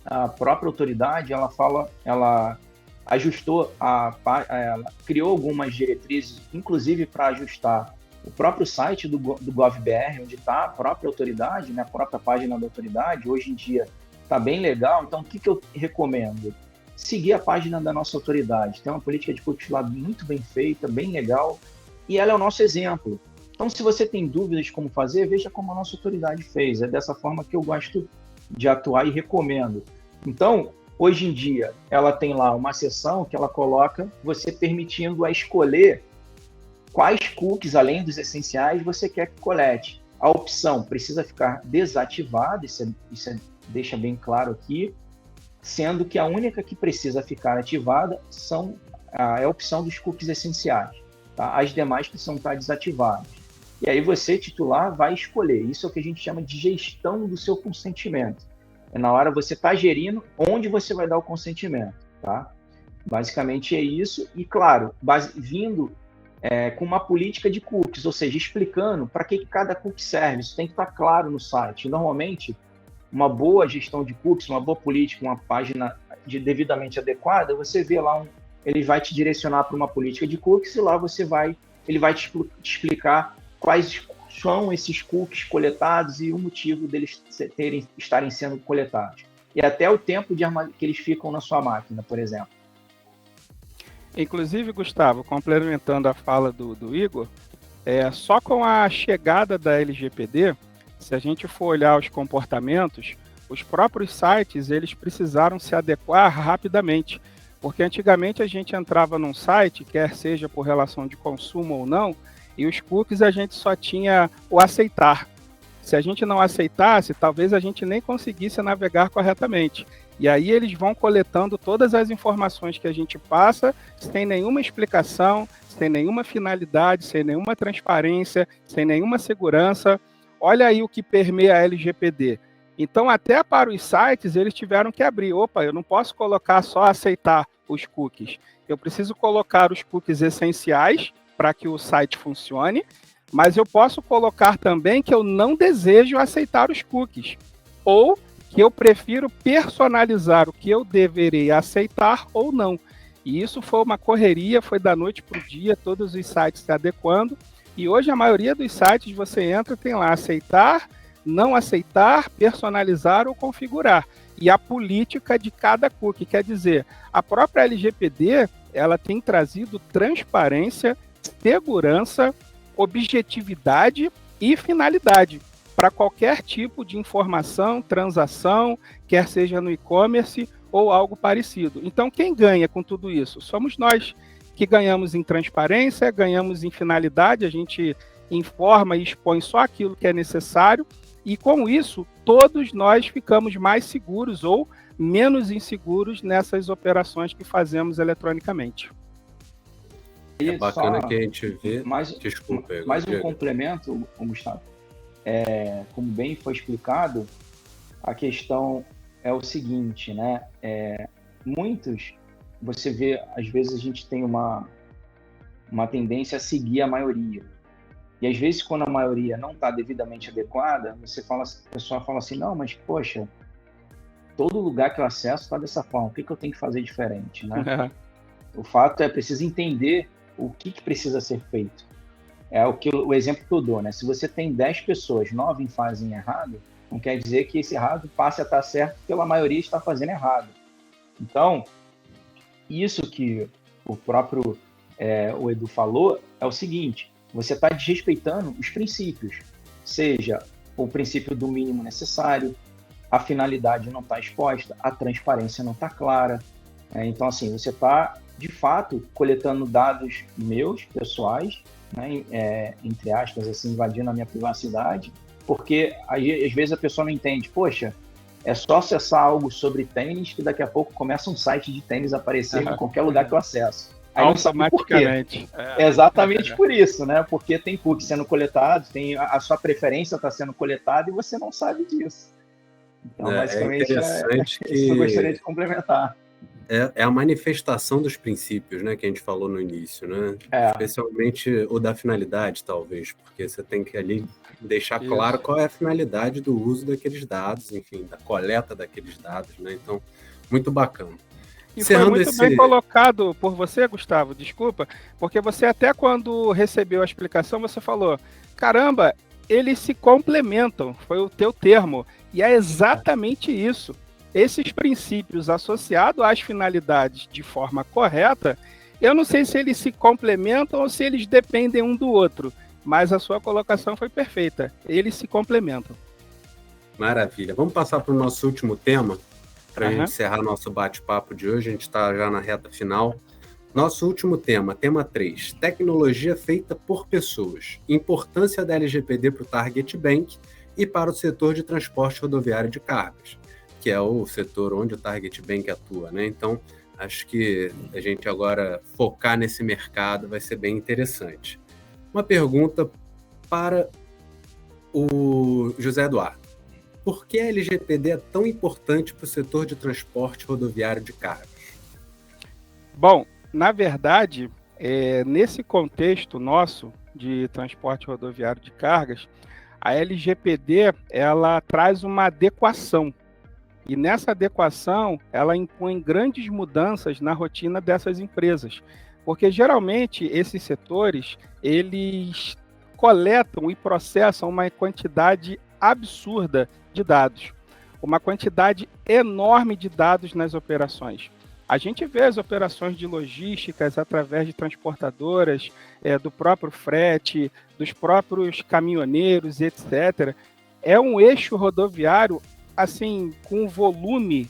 a própria autoridade, ela ajustou, ela criou algumas diretrizes, inclusive para ajustar o próprio site do GovBR, onde está a própria autoridade, né, a própria página da autoridade, hoje em dia está bem legal. Então, o que eu recomendo? Seguir a página da nossa autoridade. Tem uma política de cookies lá muito bem feita, bem legal, e ela é o nosso exemplo. Então, se você tem dúvidas de como fazer, veja como a nossa autoridade fez. É dessa forma que eu gosto de atuar e recomendo. Então, hoje em dia, ela tem lá uma seção que ela coloca você permitindo a escolher quais cookies, além dos essenciais, você quer que colete. A opção precisa ficar desativada, isso deixa bem claro aqui, sendo que a única que precisa ficar ativada é a opção dos cookies essenciais. Tá? As demais precisam estar desativadas. E aí você, titular, vai escolher. Isso é o que a gente chama de gestão do seu consentimento. É na hora você está gerindo onde você vai dar o consentimento. Tá? Basicamente é isso. E, claro, vindo com uma política de cookies, ou seja, explicando para que cada cookie serve. Isso tem que estar claro no site. Normalmente, uma boa gestão de cookies, uma boa política, uma página devidamente adequada, você vê lá, ele vai te direcionar para uma política de cookies e lá ele vai te explicar quais são esses cookies coletados e o motivo deles estarem sendo coletados. E até o tempo que eles ficam na sua máquina, por exemplo. Inclusive, Gustavo, complementando a fala do Igor, só com a chegada da LGPD, se a gente for olhar os comportamentos, os próprios sites eles precisaram se adequar rapidamente, porque antigamente a gente entrava num site, quer seja por relação de consumo ou não, e os cookies a gente só tinha o aceitar. Se a gente não aceitasse, talvez a gente nem conseguisse navegar corretamente. E aí eles vão coletando todas as informações que a gente passa, sem nenhuma explicação, sem nenhuma finalidade, sem nenhuma transparência, sem nenhuma segurança. Olha aí o que permeia a LGPD. Então, até para os sites, eles tiveram que abrir. Opa, eu não posso colocar só aceitar os cookies. Eu preciso colocar os cookies essenciais para que o site funcione, mas eu posso colocar também que eu não desejo aceitar os cookies, ou que eu prefiro personalizar o que eu deveria aceitar ou não. E isso foi uma correria, foi da noite para o dia, todos os sites se adequando, e hoje a maioria dos sites você entra, tem lá aceitar, não aceitar, personalizar ou configurar. E a política de cada cookie, quer dizer, a própria LGPD, ela tem trazido transparência, segurança, objetividade e finalidade para qualquer tipo de informação, transação, quer seja no e-commerce ou algo parecido. Então, quem ganha com tudo isso? Somos nós que ganhamos em transparência, ganhamos em finalidade, a gente informa e expõe só aquilo que é necessário, e com isso, todos nós ficamos mais seguros ou menos inseguros nessas operações que fazemos eletronicamente. É bacana que a gente vê... Desculpa, mais um complemento, Gustavo. Como bem foi explicado, a questão é o seguinte, né? Você vê, às vezes a gente tem uma tendência a seguir a maioria. E às vezes, quando a maioria não está devidamente adequada, a pessoa fala assim, não, mas poxa, todo lugar que eu acesso está dessa forma, o que eu tenho que fazer diferente, né? O fato é, preciso entender o que precisa ser feito. É o exemplo que eu dou, né? Se você tem 10 pessoas, 9 fazem errado, não quer dizer que esse errado passe a estar certo, porque a maioria está fazendo errado. Então, isso que o próprio o Edu falou é o seguinte: você está desrespeitando os princípios, seja o princípio do mínimo necessário, a finalidade não está exposta, a transparência não está clara. Então, assim, você está, de fato, coletando dados meus, pessoais, né, entre aspas, assim, invadindo a minha privacidade, porque às vezes a pessoa não entende, poxa, é só acessar algo sobre tênis que daqui a pouco começa um site de tênis a aparecer em qualquer lugar que eu acesso. Aí não sabe por quê. Exatamente por isso, né? Porque tem cookies sendo coletados, tem a sua preferência está sendo coletada e você não sabe disso. Então, basicamente, interessante que isso que eu gostaria de complementar. É a manifestação dos princípios, né, que a gente falou no início, né? Especialmente o da finalidade, talvez, porque você tem que ali deixar claro qual é a finalidade do uso daqueles dados, enfim, da coleta daqueles dados, né? Então, muito bacana. E foi muito bem colocado por você, Gustavo, desculpa, porque você até quando recebeu a explicação, você falou, caramba, eles se complementam, foi o teu termo, e é exatamente isso. Esses princípios associados às finalidades de forma correta, eu não sei se eles se complementam ou se eles dependem um do outro, mas a sua colocação foi perfeita. Eles se complementam. Maravilha. Vamos passar para o nosso último tema, para a gente encerrar nosso bate-papo de hoje. A gente está já na reta final. Nosso último tema, tema 3, tecnologia feita por pessoas. Importância da LGPD para o Target Bank e para o setor de transporte rodoviário de cargas, que é o setor onde o Target Bank atua, né? Então, acho que a gente agora focar nesse mercado vai ser bem interessante. Uma pergunta para o José Eduardo. Por que a LGPD é tão importante para o setor de transporte rodoviário de cargas? Bom, na verdade, nesse contexto nosso de transporte rodoviário de cargas, a LGPD ela traz uma adequação. E nessa adequação, ela impõe grandes mudanças na rotina dessas empresas. Porque, geralmente, esses setores, eles coletam e processam uma quantidade absurda de dados. Uma quantidade enorme de dados nas operações. A gente vê as operações de logísticas através de transportadoras, do próprio frete, dos próprios caminhoneiros, etc. É um eixo rodoviário assim, com um volume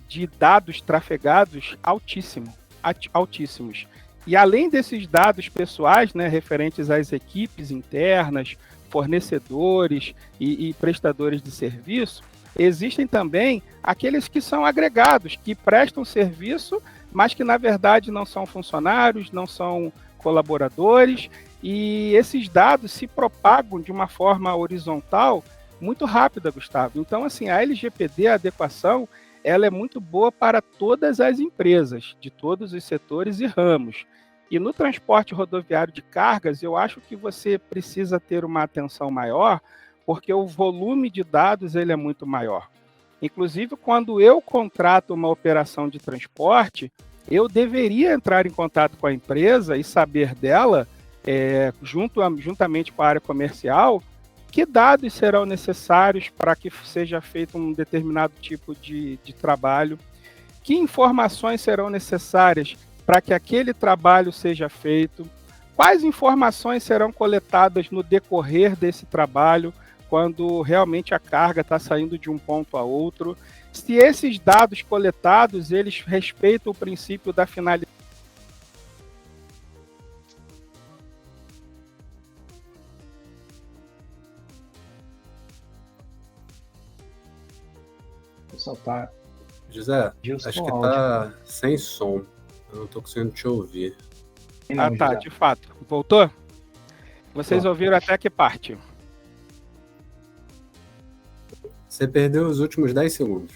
de dados trafegados altíssimos. E além desses dados pessoais, né, referentes às equipes internas, fornecedores e prestadores de serviço, existem também aqueles que são agregados, que prestam serviço, mas que na verdade não são funcionários, não são colaboradores, e esses dados se propagam de uma forma horizontal muito rápida, Gustavo. Então, assim, a LGPD, a adequação, ela é muito boa para todas as empresas, de todos os setores e ramos. E no transporte rodoviário de cargas, eu acho que você precisa ter uma atenção maior, porque o volume de dados ele é muito maior. Inclusive, quando eu contrato uma operação de transporte, eu deveria entrar em contato com a empresa e saber dela, juntamente com a área comercial, que dados serão necessários para que seja feito um determinado tipo de trabalho, que informações serão necessárias para que aquele trabalho seja feito, quais informações serão coletadas no decorrer desse trabalho, quando realmente a carga está saindo de um ponto a outro, se esses dados coletados, eles respeitam o princípio da finalidade. Soltar. José, acho que tá sem som. Eu não tô conseguindo te ouvir. Tá, de fato. Voltou? Vocês ouviram até que parte? Você perdeu os últimos 10 segundos.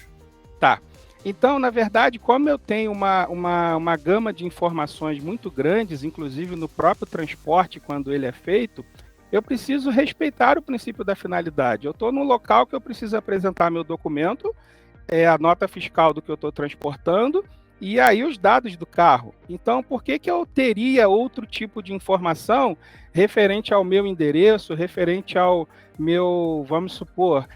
Tá. Então, na verdade, como eu tenho uma gama de informações muito grandes, inclusive no próprio transporte, quando ele é feito, eu preciso respeitar o princípio da finalidade. Eu estou num local que eu preciso apresentar meu documento, é a nota fiscal do que eu estou transportando e aí os dados do carro. Então, por que eu teria outro tipo de informação referente ao meu endereço, referente ao meu, vamos supor,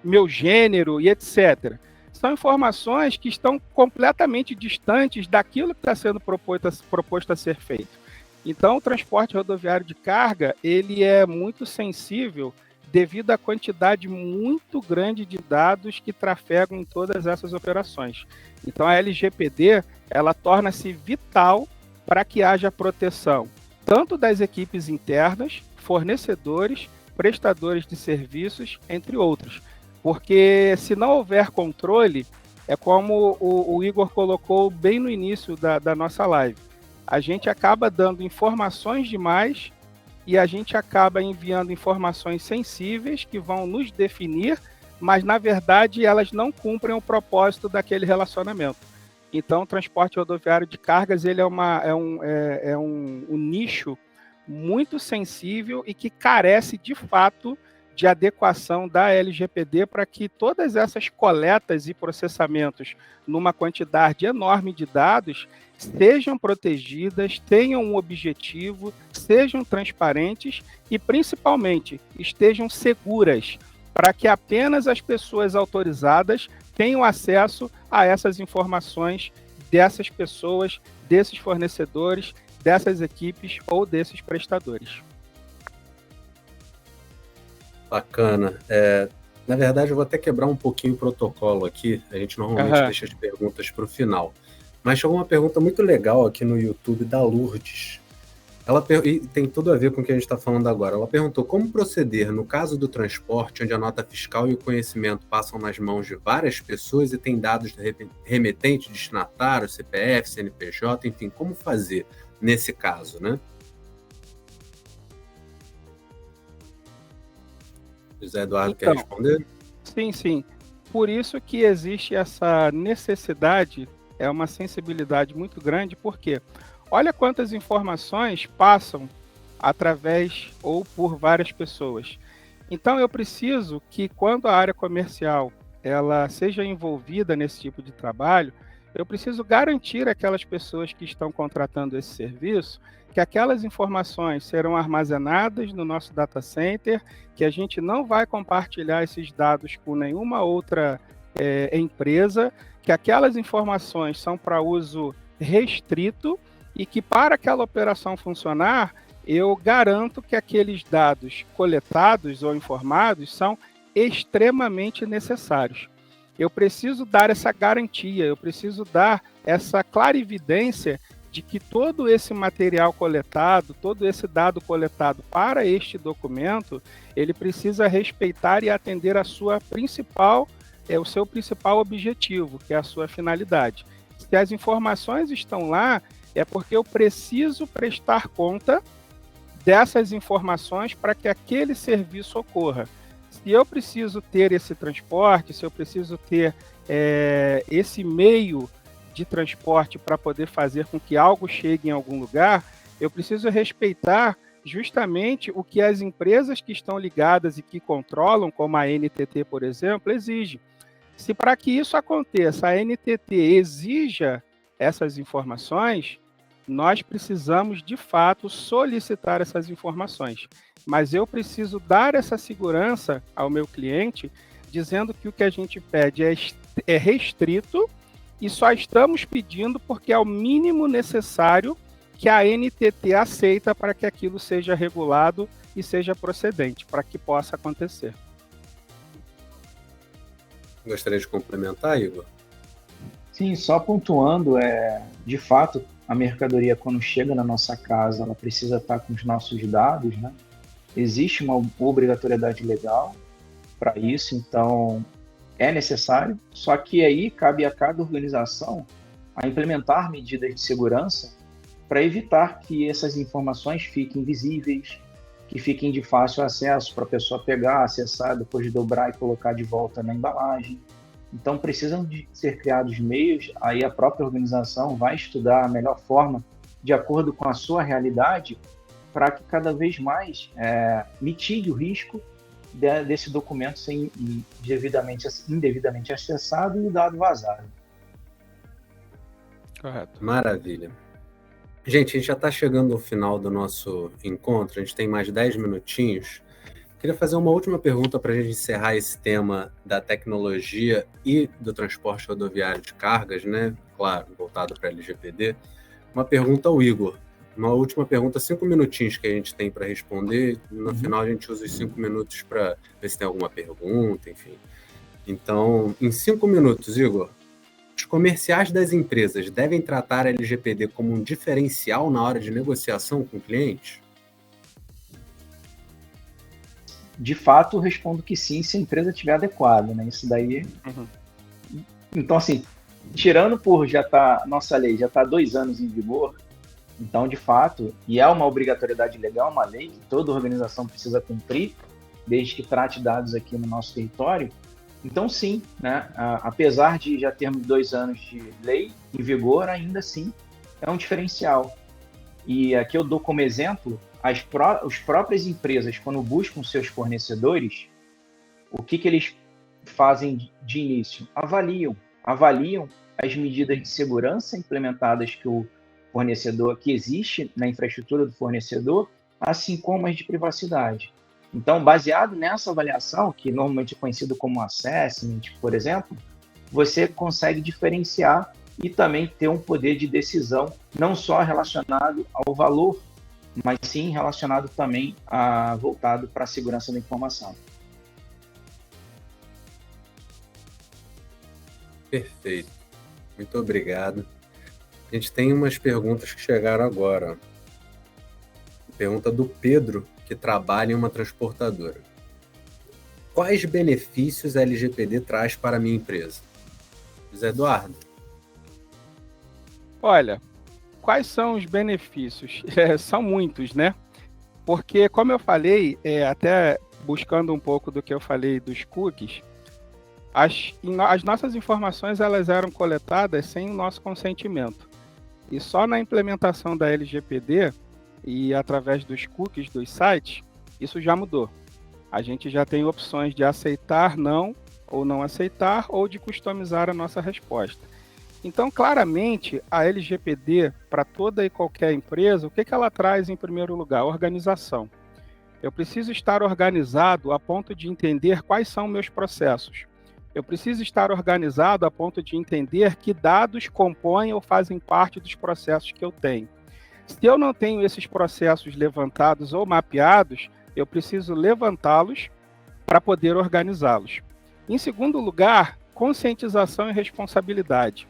meu gênero e etc. São informações que estão completamente distantes daquilo que está sendo proposto a ser feito. Então, o transporte rodoviário de carga, ele é muito sensível devido à quantidade muito grande de dados que trafegam em todas essas operações. Então, a LGPD, ela torna-se vital para que haja proteção, tanto das equipes internas, fornecedores, prestadores de serviços, entre outros. Porque se não houver controle, é como o Igor colocou bem no início da nossa live, a gente acaba dando informações demais e a gente acaba enviando informações sensíveis que vão nos definir, mas na verdade elas não cumprem o propósito daquele relacionamento. Então, o transporte rodoviário de cargas ele é um nicho muito sensível e que carece de fato de adequação da LGPD para que todas essas coletas e processamentos numa quantidade enorme de dados sejam protegidas, tenham um objetivo, sejam transparentes e, principalmente, estejam seguras, para que apenas as pessoas autorizadas tenham acesso a essas informações dessas pessoas, desses fornecedores, dessas equipes ou desses prestadores. Bacana. Na verdade, eu vou até quebrar um pouquinho o protocolo aqui. A gente normalmente deixa as perguntas para o final. Mas chegou uma pergunta muito legal aqui no YouTube da Lourdes. E tem tudo a ver com o que a gente está falando agora. Ela perguntou como proceder no caso do transporte, onde a nota fiscal e o conhecimento passam nas mãos de várias pessoas e tem dados do remetente, destinatário, CPF, CNPJ, enfim, como fazer nesse caso, né? José Eduardo quer responder? Sim. Por isso que existe essa necessidade, é uma sensibilidade muito grande, porque olha quantas informações passam através ou por várias pessoas. Então, eu preciso que quando a área comercial ela seja envolvida nesse tipo de trabalho, eu preciso garantir àquelas pessoas que estão contratando esse serviço que aquelas informações serão armazenadas no nosso data center, que a gente não vai compartilhar esses dados com nenhuma outra empresa, que aquelas informações são para uso restrito e que para aquela operação funcionar, eu garanto que aqueles dados coletados ou informados são extremamente necessários. Eu preciso dar essa garantia, eu preciso dar essa clarividência de que todo esse material coletado, todo esse dado coletado para este documento, ele precisa respeitar e atender o seu principal objetivo, que é a sua finalidade. Se as informações estão lá, é porque eu preciso prestar conta dessas informações para que aquele serviço ocorra. Se eu preciso ter esse transporte, se eu preciso ter esse meio de transporte para poder fazer com que algo chegue em algum lugar, eu preciso respeitar justamente o que as empresas que estão ligadas e que controlam, como a NTT, por exemplo, exigem. Se para que isso aconteça, a NTT exija essas informações, nós precisamos, de fato, solicitar essas informações. Mas eu preciso dar essa segurança ao meu cliente, dizendo que o que a gente pede é restrito e só estamos pedindo porque é o mínimo necessário que a NTT aceita para que aquilo seja regulado e seja procedente, para que possa acontecer. Gostaria de complementar, Igor? Sim, só pontuando, de fato, a mercadoria, quando chega na nossa casa, ela precisa estar com os nossos dados, né? Existe uma obrigatoriedade legal para isso, então é necessário, só que aí cabe a cada organização a implementar medidas de segurança para evitar que essas informações fiquem visíveis, que fiquem de fácil acesso para a pessoa pegar, acessar, depois de dobrar e colocar de volta na embalagem. Então, precisam de ser criados meios, aí a própria organização vai estudar a melhor forma, de acordo com a sua realidade, para que cada vez mais mitigue o risco desse documento ser indevidamente acessado e o dado vazado. Correto. Maravilha. Gente, a gente já está chegando ao final do nosso encontro, a gente tem mais 10 minutinhos. Queria fazer uma última pergunta para a gente encerrar esse tema da tecnologia e do transporte rodoviário de cargas, né? Claro, voltado para a LGPD. Uma pergunta ao Igor. Uma última pergunta, 5 minutinhos que a gente tem para responder. No final a gente usa os 5 minutos para ver se tem alguma pergunta, enfim. Então, em 5 minutos, Igor, os comerciais das empresas devem tratar a LGPD como um diferencial na hora de negociação com o cliente? De fato, respondo que sim, se a empresa estiver adequada, né? Isso daí... Então, assim, tirando por nossa lei já está há 2 anos em vigor, então, de fato, e é uma obrigatoriedade legal, uma lei que toda organização precisa cumprir, desde que trate dados aqui no nosso território. Então, sim, né? Apesar de já termos 2 anos de lei em vigor, ainda assim é um diferencial. E aqui eu dou como exemplo as próprias empresas, quando buscam seus fornecedores, o que eles fazem de início? Avaliam as medidas de segurança implementadas que o fornecedor, que existe na infraestrutura do fornecedor, assim como as de privacidade. Então, baseado nessa avaliação, que normalmente é conhecido como assessment, por exemplo, você consegue diferenciar e também ter um poder de decisão não só relacionado ao valor, mas sim relacionado também voltado para a segurança da informação. Perfeito. Muito obrigado. A gente tem umas perguntas que chegaram agora. Pergunta do Pedro, que trabalha em uma transportadora. Quais benefícios a LGPD traz para a minha empresa? José Eduardo. Olha, quais são os benefícios? São muitos, né? Porque, como eu falei, até buscando um pouco do que eu falei dos cookies, as nossas informações elas eram coletadas sem o nosso consentimento. E só na implementação da LGPD e através dos cookies dos sites, isso já mudou. A gente já tem opções de aceitar, não, ou não aceitar, ou de customizar a nossa resposta. Então, claramente, a LGPD, para toda e qualquer empresa, o que ela traz em primeiro lugar? Organização. Eu preciso estar organizado a ponto de entender quais são meus processos. Eu preciso estar organizado a ponto de entender que dados compõem ou fazem parte dos processos que eu tenho. Se eu não tenho esses processos levantados ou mapeados, eu preciso levantá-los para poder organizá-los. Em segundo lugar, conscientização e responsabilidade.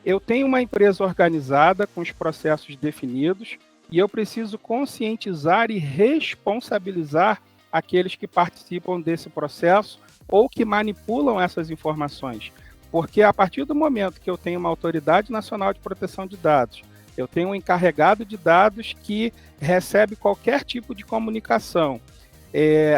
Eu tenho uma empresa organizada com os processos definidos e eu preciso conscientizar e responsabilizar aqueles que participam desse processo ou que manipulam essas informações. Porque a partir do momento que eu tenho uma Autoridade Nacional de Proteção de Dados, eu tenho um encarregado de dados que recebe qualquer tipo de comunicação,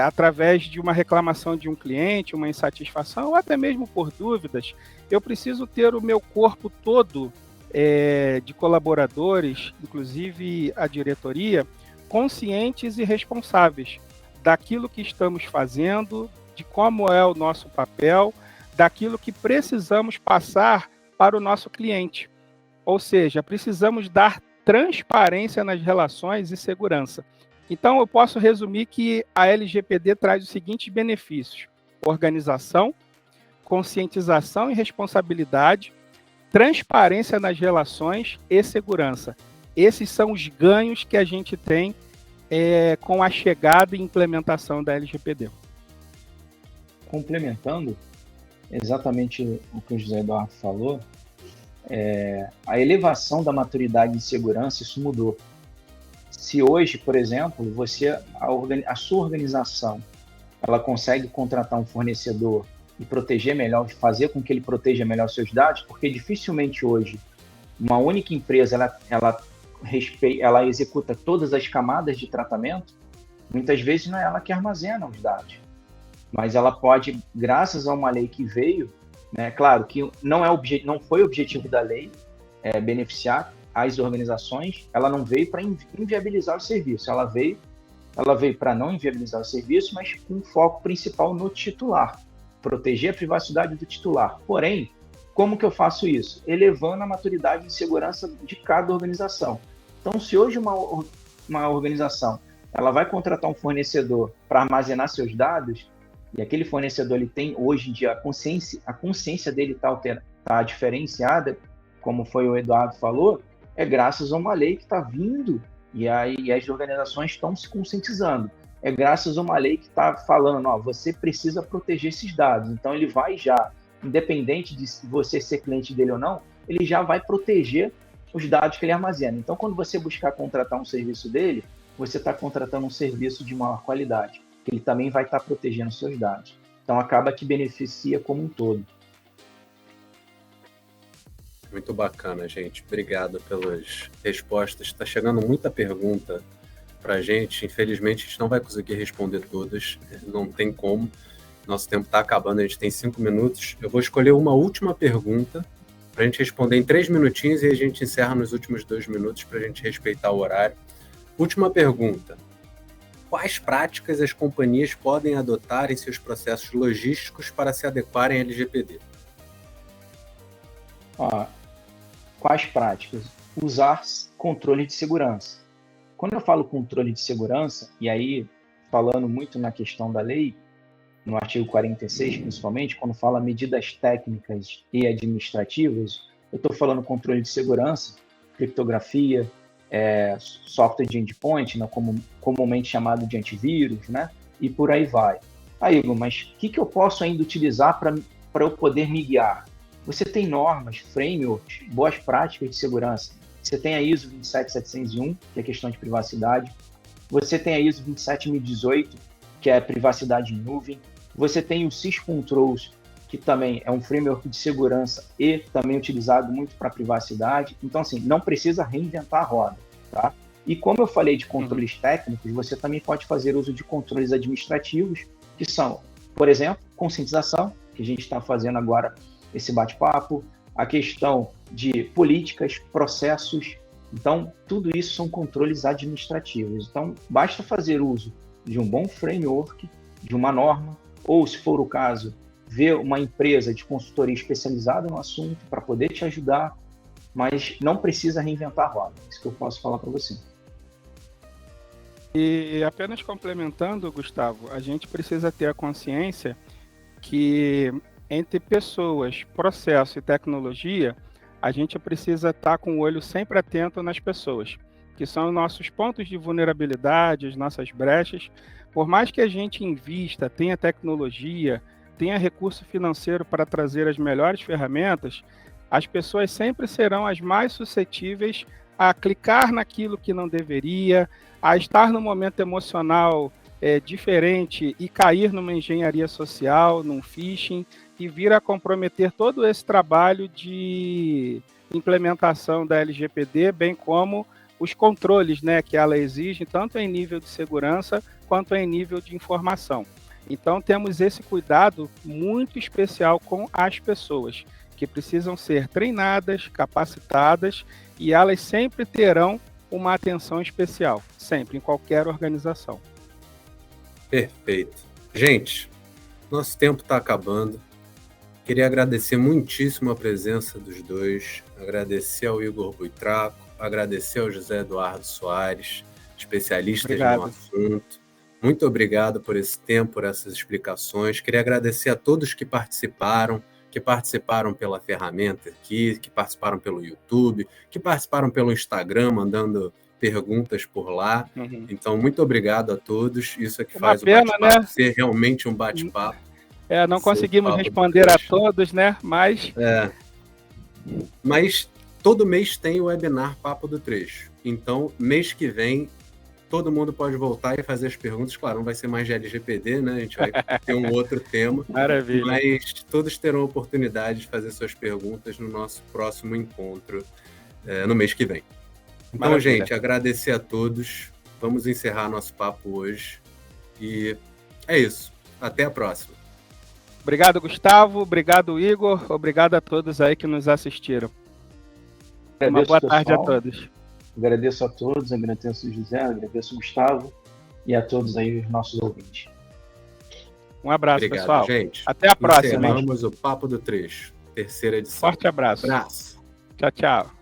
através de uma reclamação de um cliente, uma insatisfação, ou até mesmo por dúvidas, eu preciso ter o meu corpo todo de colaboradores, inclusive a diretoria, conscientes e responsáveis daquilo que estamos fazendo, de como é o nosso papel, daquilo que precisamos passar para o nosso cliente. Ou seja, precisamos dar transparência nas relações e segurança. Então, eu posso resumir que a LGPD traz os seguintes benefícios: organização, conscientização e responsabilidade, transparência nas relações e segurança. Esses são os ganhos que a gente tem com a chegada e implementação da LGPD. Complementando exatamente o que o José Eduardo falou, a elevação da maturidade em segurança, isso mudou. Se hoje, por exemplo, a sua organização ela consegue contratar um fornecedor e proteger melhor, fazer com que ele proteja melhor seus dados, porque dificilmente hoje uma única empresa ela executa todas as camadas de tratamento. Muitas vezes não é ela que armazena os dados, mas ela pode, graças a uma lei que veio, né, claro que não foi objetivo da lei beneficiar as organizações, ela não veio para inviabilizar o serviço, ela veio ela veio para não inviabilizar o serviço, mas com um foco principal no titular, proteger a privacidade do titular. Porém, como que eu faço isso? Elevando a maturidade de segurança de cada organização. Então, se hoje uma organização ela vai contratar um fornecedor para armazenar seus dados, e aquele fornecedor ele tem hoje em dia a consciência dele tá diferenciada, como foi o Eduardo falou, é graças a uma lei que está vindo e as organizações estão se conscientizando. É graças a uma lei que está falando, você precisa proteger esses dados. Então ele vai já, independente de você ser cliente dele ou não, ele já vai proteger os dados que ele armazena. Então quando você buscar contratar um serviço dele, você está contratando um serviço de maior qualidade, que ele também vai estar protegendo seus dados. Então acaba que beneficia como um todo. Muito bacana, gente. Obrigado pelas respostas. Está chegando muita pergunta para a gente. Infelizmente, a gente não vai conseguir responder todas. Não tem como. Nosso tempo está acabando. A gente tem 5 minutos. Eu vou escolher uma última pergunta para a gente responder em 3 minutinhos e a gente encerra nos últimos 2 minutos para a gente respeitar o horário. Última pergunta. Quais práticas as companhias podem adotar em seus processos logísticos para se adequarem à LGPD? Quais práticas? Usar controle de segurança. Quando eu falo controle de segurança, e aí falando muito na questão da lei, no artigo 46 principalmente, quando fala medidas técnicas e administrativas, eu estou falando controle de segurança, criptografia, software de endpoint, né, comumente chamado de antivírus, né, e por aí vai. Aí, Igor, mas o que eu posso ainda utilizar para eu poder me guiar? Você tem normas, frameworks, boas práticas de segurança. Você tem a ISO 27701, que é questão de privacidade. Você tem a ISO 27018, que é privacidade em nuvem. Você tem o SysControls, que também é um framework de segurança e também utilizado muito para privacidade. Então, assim, não precisa reinventar a roda, tá? E como eu falei de controles técnicos, você também pode fazer uso de controles administrativos, que são, por exemplo, conscientização, que a gente está fazendo agora esse bate-papo, a questão de políticas, processos. Então, tudo isso são controles administrativos. Então, basta fazer uso de um bom framework, de uma norma, ou, se for o caso, ver uma empresa de consultoria especializada no assunto para poder te ajudar, mas não precisa reinventar a roda. Isso que eu posso falar para você. E apenas complementando, Gustavo, a gente precisa ter a consciência que entre pessoas, processo e tecnologia, a gente precisa estar com o olho sempre atento nas pessoas, que são nossos pontos de vulnerabilidade, as nossas brechas. Por mais que a gente invista, tenha tecnologia, tenha recurso financeiro para trazer as melhores ferramentas, as pessoas sempre serão as mais suscetíveis a clicar naquilo que não deveria, a estar no momento emocional diferente e cair numa engenharia social, num phishing, e vir a comprometer todo esse trabalho de implementação da LGPD, bem como os controles, né, que ela exige, tanto em nível de segurança quanto em nível de informação. Então, temos esse cuidado muito especial com as pessoas, que precisam ser treinadas, capacitadas, e elas sempre terão uma atenção especial, sempre, em qualquer organização. Perfeito. Gente, nosso tempo está acabando. Queria agradecer muitíssimo a presença dos dois, agradecer ao Igor Buitrago, agradecer ao José Eduardo Soares, especialistas no assunto. Muito obrigado por esse tempo, por essas explicações. Queria agradecer a todos que participaram pela ferramenta aqui, que participaram pelo YouTube, que participaram pelo Instagram, mandando perguntas por lá. Então, muito obrigado a todos. Isso é que faz o bate-papo ser realmente um bate-papo. Não conseguimos responder a todos, né? Mas todo mês tem o webinar Papo do Trecho. Então, mês que vem, todo mundo pode voltar e fazer as perguntas. Claro, não vai ser mais de LGPD, né? A gente vai ter um outro tema. Maravilha. Mas todos terão a oportunidade de fazer suas perguntas no nosso próximo encontro, no mês que vem. Então, maravilha. Gente, agradecer a todos. Vamos encerrar nosso papo hoje. E é isso. Até a próxima. Obrigado, Gustavo. Obrigado, Igor. Obrigado a todos aí que nos assistiram. Agradeço, uma boa tarde a todos. Agradeço a todos, agradeço o José, agradeço o Gustavo. e a todos aí os nossos ouvintes. Um abraço, Obrigado, pessoal. gente. Até a próxima. Encerramos o Papo do Trecho, terceira edição. Forte abraço. Abraço. Tchau, tchau.